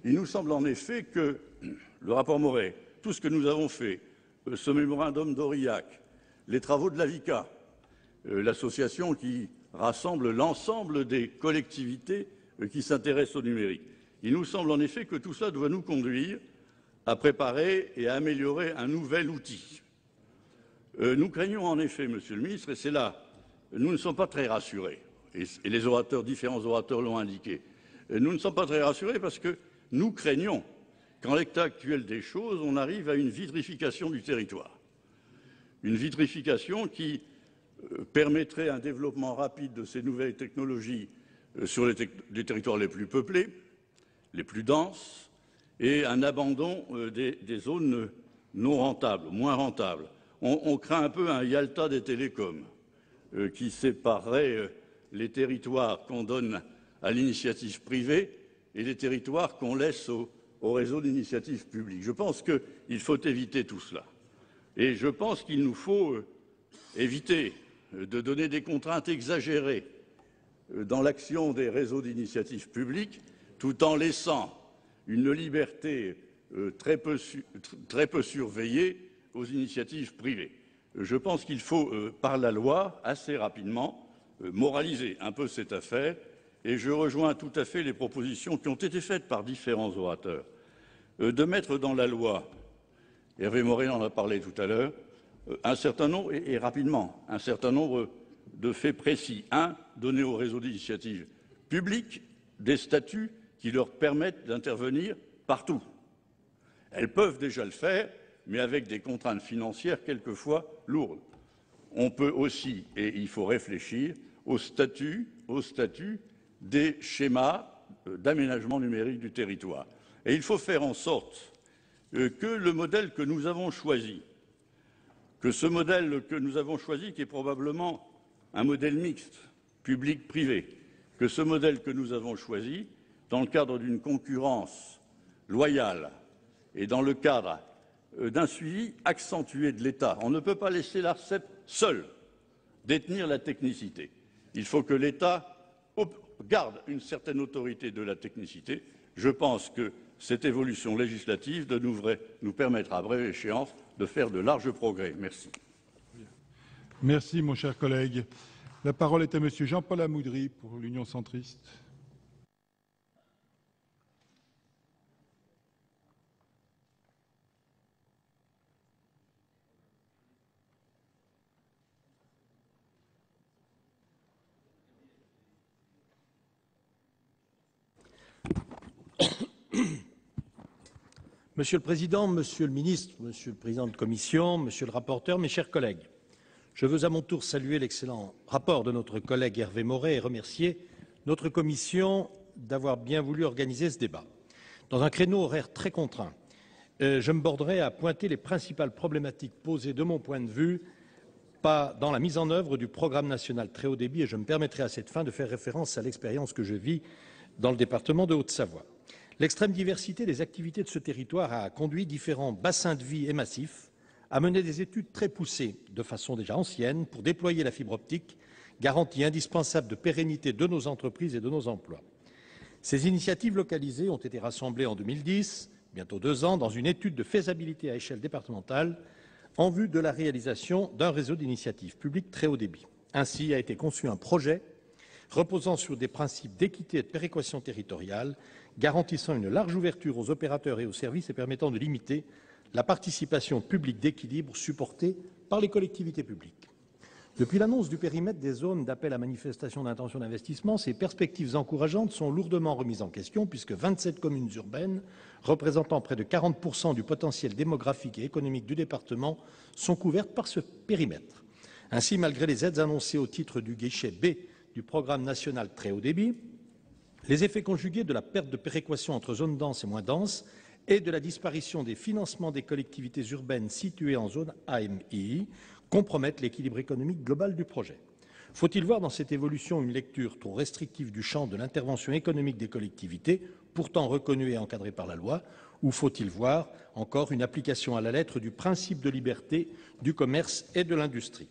Il nous semble en effet que le rapport Moret, tout ce que nous avons fait, ce mémorandum d'Aurillac, les travaux de l'AVICA, l'association qui rassemble l'ensemble des collectivités qui s'intéressent au numérique, il nous semble en effet que tout cela doit nous conduire à préparer et à améliorer un nouvel outil. Nous craignons en effet, Monsieur le ministre, et c'est là, nous ne sommes pas très rassurés, et les différents orateurs l'ont indiqué, nous ne sommes pas très rassurés parce que nous craignons qu'en l'état actuel des choses, on arrive à une vitrification du territoire. Une vitrification qui permettrait un développement rapide de ces nouvelles technologies sur les territoires les plus peuplés, les plus denses, et un abandon des zones non rentables, moins rentables. On craint un peu un Yalta des télécoms qui séparerait les territoires qu'on donne à l'initiative privée et les territoires qu'on laisse au réseau d'initiative publique. Je pense qu'il faut éviter tout cela. Et je pense qu'il nous faut éviter de donner des contraintes exagérées dans l'action des réseaux d'initiative publique, tout en laissant une liberté très peu surveillée aux initiatives privées. Je pense qu'il faut, par la loi, assez rapidement, moraliser un peu cette affaire, et je rejoins tout à fait les propositions qui ont été faites par différents orateurs, de mettre dans la loi, Hervé Moret en a parlé tout à l'heure, un certain nombre, et rapidement, un certain nombre de faits précis. Donner aux réseaux d'initiative publique des statuts qui leur permettent d'intervenir partout. Elles peuvent déjà le faire, mais avec des contraintes financières quelquefois lourdes. On peut aussi, et il faut réfléchir, au statut des schémas d'aménagement numérique du territoire. Et il faut faire en sorte que le modèle que nous avons choisi, qui est probablement un modèle mixte, public-privé, que ce modèle que nous avons choisi, dans le cadre d'une concurrence loyale et dans le cadre d'un suivi accentué de l'État. On ne peut pas laisser l'ARCEP seul détenir la technicité. Il faut que l'État garde une certaine autorité de la technicité. Je pense que cette évolution législative nous permettra, à brève échéance, de faire de larges progrès. Merci. Merci, mon cher collègue. La parole est à Monsieur Jean-Paul Amoudry pour l'Union centriste. Monsieur le Président, Monsieur le Ministre, Monsieur le Président de Commission, Monsieur le rapporteur, mes chers collègues, je veux à mon tour saluer l'excellent rapport de notre collègue Hervé Maurey et remercier notre Commission d'avoir bien voulu organiser ce débat. Dans un créneau horaire très contraint, je me borderai à pointer les principales problématiques posées de mon point de vue dans la mise en œuvre du programme national très haut débit et je me permettrai à cette fin de faire référence à l'expérience que je vis dans le département de Haute-Savoie. L'extrême diversité des activités de ce territoire a conduit différents bassins de vie et massifs à mener des études très poussées, de façon déjà ancienne, pour déployer la fibre optique, garantie indispensable de pérennité de nos entreprises et de nos emplois. Ces initiatives localisées ont été rassemblées en 2010, bientôt 2 ans, dans une étude de faisabilité à échelle départementale en vue de la réalisation d'un réseau d'initiatives publiques très haut débit. Ainsi a été conçu un projet reposant sur des principes d'équité et de péréquation territoriale, garantissant une large ouverture aux opérateurs et aux services et permettant de limiter la participation publique d'équilibre supportée par les collectivités publiques. Depuis l'annonce du périmètre des zones d'appel à manifestation d'intention d'investissement, ces perspectives encourageantes sont lourdement remises en question puisque 27 communes urbaines, représentant près de 40% du potentiel démographique et économique du département, sont couvertes par ce périmètre. Ainsi, malgré les aides annoncées au titre du guichet B du programme national très haut débit, les effets conjugués de la perte de péréquation entre zones denses et moins denses et de la disparition des financements des collectivités urbaines situées en zone AMI compromettent l'équilibre économique global du projet. Faut-il voir dans cette évolution une lecture trop restrictive du champ de l'intervention économique des collectivités, pourtant reconnue et encadrée par la loi, ou faut-il voir encore une application à la lettre du principe de liberté du commerce et de l'industrie?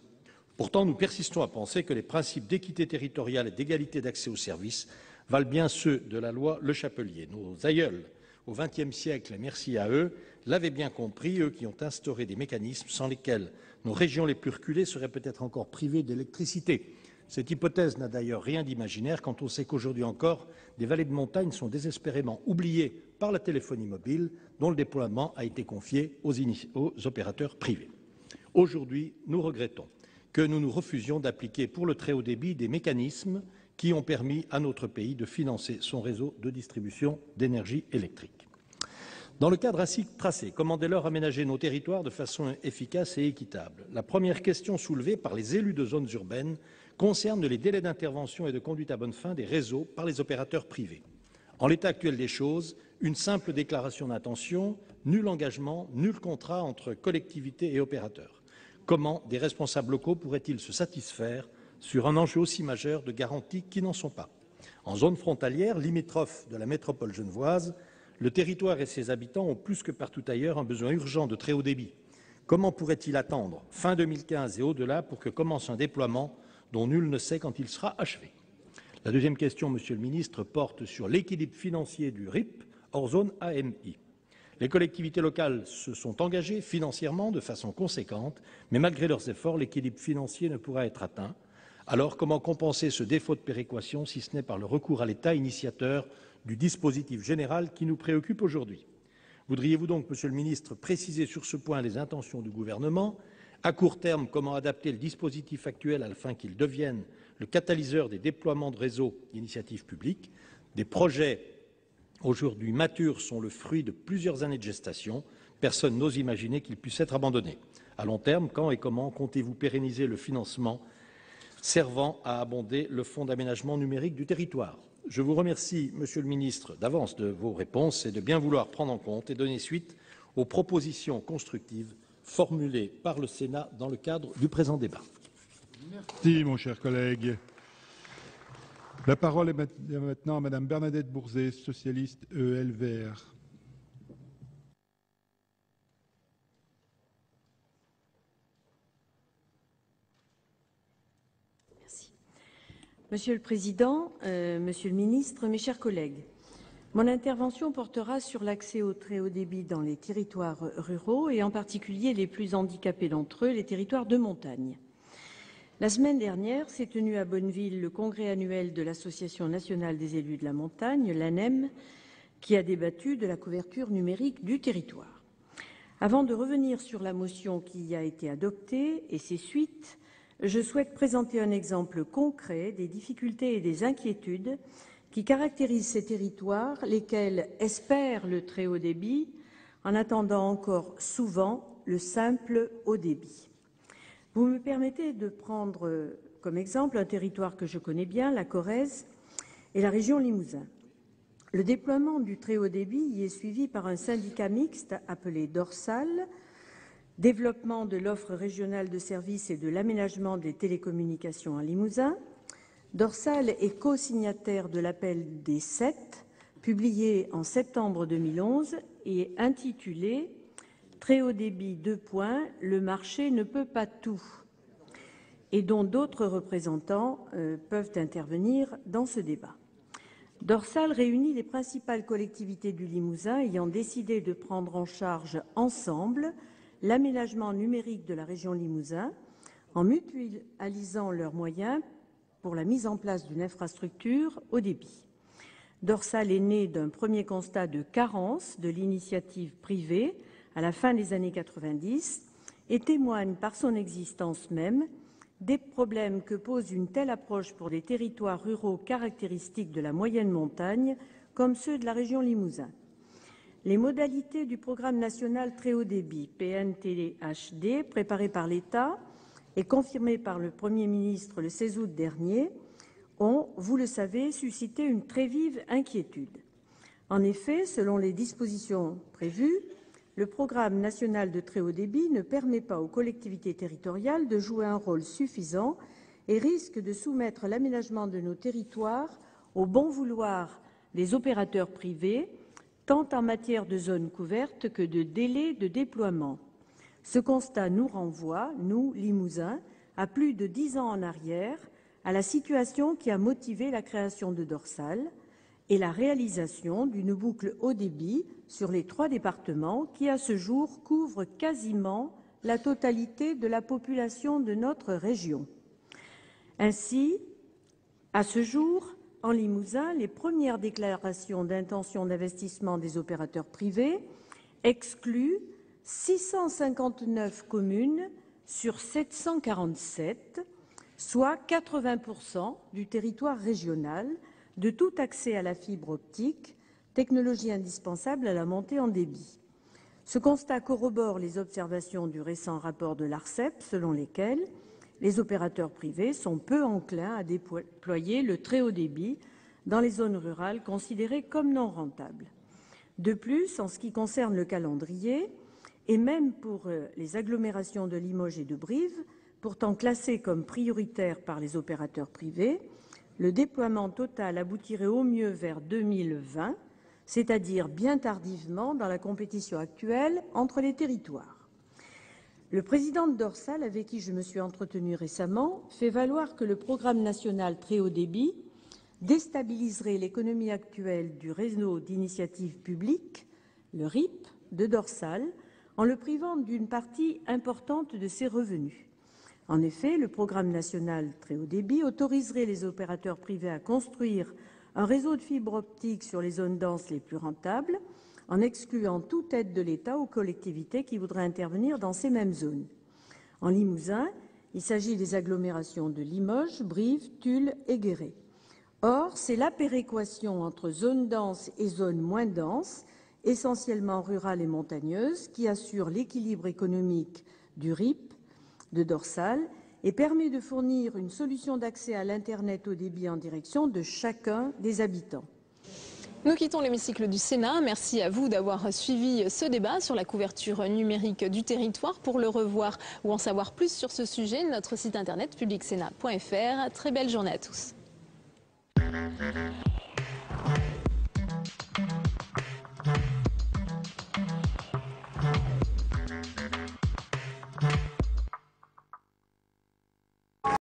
Pourtant, nous persistons à penser que les principes d'équité territoriale et d'égalité d'accès aux services valent bien ceux de la loi Le Chapelier. Nos aïeuls, au XXe siècle, et merci à eux, l'avaient bien compris, eux qui ont instauré des mécanismes sans lesquels nos régions les plus reculées seraient peut-être encore privées d'électricité. Cette hypothèse n'a d'ailleurs rien d'imaginaire quand on sait qu'aujourd'hui encore, des vallées de montagne sont désespérément oubliées par la téléphonie mobile, dont le déploiement a été confié aux opérateurs privés. Aujourd'hui, nous regrettons que nous nous refusions d'appliquer pour le très haut débit des mécanismes qui ont permis à notre pays de financer son réseau de distribution d'énergie électrique. Dans le cadre ainsi tracé, comment dès lors aménager nos territoires de façon efficace et équitable? La première question soulevée par les élus de zones urbaines concerne les délais d'intervention et de conduite à bonne fin des réseaux par les opérateurs privés. En l'état actuel des choses, une simple déclaration d'intention, nul engagement, nul contrat entre collectivités et opérateurs. Comment des responsables locaux pourraient-ils se satisfaire sur un enjeu aussi majeur de garanties qui n'en sont pas? En zone frontalière, limitrophe de la métropole genevoise, le territoire et ses habitants ont plus que partout ailleurs un besoin urgent de très haut débit. Comment pourrait-il attendre fin 2015 et au-delà pour que commence un déploiement dont nul ne sait quand il sera achevé? La deuxième question, Monsieur le Ministre, porte sur l'équilibre financier du RIP hors zone AMI. Les collectivités locales se sont engagées financièrement de façon conséquente, mais malgré leurs efforts, l'équilibre financier ne pourra être atteint. Alors, comment compenser ce défaut de péréquation, si ce n'est par le recours à l'État initiateur du dispositif général qui nous préoccupe aujourd'hui? Voudriez-vous donc, Monsieur le Ministre, préciser sur ce point les intentions du gouvernement? À court terme, comment adapter le dispositif actuel afin qu'il devienne le catalyseur des déploiements de réseaux d'initiatives publiques? Des projets aujourd'hui matures sont le fruit de plusieurs années de gestation. Personne n'ose imaginer qu'ils puissent être abandonnés. À long terme, quand et comment comptez-vous pérenniser le financement servant à abonder le Fonds d'aménagement numérique du territoire? Je vous remercie, Monsieur le Ministre, d'avance de vos réponses et de bien vouloir prendre en compte et donner suite aux propositions constructives formulées par le Sénat dans le cadre du présent débat. Merci, mon cher collègue. La parole est maintenant à Madame Bernadette Bourzet, socialiste ELVR. Merci. Monsieur le Président, Monsieur le Ministre, mes chers collègues, mon intervention portera sur l'accès au très haut débit dans les territoires ruraux et en particulier les plus handicapés d'entre eux, les territoires de montagne. La semaine dernière s'est tenu à Bonneville le congrès annuel de l'Association nationale des élus de la montagne, l'ANEM, qui a débattu de la couverture numérique du territoire. Avant de revenir sur la motion qui y a été adoptée et ses suites, je souhaite présenter un exemple concret des difficultés et des inquiétudes qui caractérisent ces territoires, lesquels espèrent le très haut débit en attendant encore souvent le simple haut débit. Vous me permettez de prendre comme exemple un territoire que je connais bien, la Corrèze et la région Limousin. Le déploiement du très haut débit y est suivi par un syndicat mixte appelé Dorsal, développement de l'offre régionale de services et de l'aménagement des télécommunications en Limousin. Dorsal est co-signataire de l'appel des 7, publié en septembre 2011 et intitulé « Très haut débit, le marché ne peut pas tout » et dont d'autres représentants peuvent intervenir dans ce débat. Dorsal réunit les principales collectivités du Limousin ayant décidé de prendre en charge ensemble l'aménagement numérique de la région Limousin en mutualisant leurs moyens pour la mise en place d'une infrastructure haut débit. Dorsal est né d'un premier constat de carence de l'initiative privée à la fin des années 90 et témoigne par son existence même des problèmes que pose une telle approche pour des territoires ruraux caractéristiques de la moyenne montagne comme ceux de la région Limousin. Les modalités du programme national très haut débit, PNTHD, préparé par l'État et confirmé par le Premier ministre le 16 août dernier, ont, vous le savez, suscité une très vive inquiétude. En effet, selon les dispositions prévues, le programme national de très haut débit ne permet pas aux collectivités territoriales de jouer un rôle suffisant et risque de soumettre l'aménagement de nos territoires au bon vouloir des opérateurs privés, tant en matière de zones couvertes que de délais de déploiement. Ce constat nous renvoie, nous, Limousins, à plus de 10 ans en arrière, à la situation qui a motivé la création de Dorsal et la réalisation d'une boucle haut débit sur les 3 départements qui, à ce jour, couvrent quasiment la totalité de la population de notre région. Ainsi, à ce jour, en Limousin, les premières déclarations d'intention d'investissement des opérateurs privés excluent 659 communes sur 747, soit 80% du territoire régional, de tout accès à la fibre optique, technologie indispensable à la montée en débit. Ce constat corrobore les observations du récent rapport de l'ARCEP, selon lesquelles les opérateurs privés sont peu enclins à déployer le très haut débit dans les zones rurales considérées comme non rentables. De plus, en ce qui concerne le calendrier, et même pour les agglomérations de Limoges et de Brive, pourtant classées comme prioritaires par les opérateurs privés, le déploiement total aboutirait au mieux vers 2020, c'est-à-dire bien tardivement dans la compétition actuelle entre les territoires. Le président de Dorsal, avec qui je me suis entretenue récemment, fait valoir que le programme national très haut débit déstabiliserait l'économie actuelle du réseau d'initiative publique, le RIP, de Dorsal, en le privant d'une partie importante de ses revenus. En effet, le programme national très haut débit autoriserait les opérateurs privés à construire un réseau de fibre optique sur les zones denses les plus rentables, en excluant toute aide de l'État aux collectivités qui voudraient intervenir dans ces mêmes zones. En Limousin, il s'agit des agglomérations de Limoges, Brive, Tulle et Guéret. Or, c'est la péréquation entre zones denses et zones moins denses, essentiellement rurales et montagneuses, qui assure l'équilibre économique du RIP, de Dorsal, et permet de fournir une solution d'accès à l'Internet haut débit en direction de chacun des habitants. Nous quittons l'hémicycle du Sénat. Merci à vous d'avoir suivi ce débat sur la couverture numérique du territoire. Pour le revoir ou en savoir plus sur ce sujet, notre site internet publicsénat.fr. Très belle journée à tous.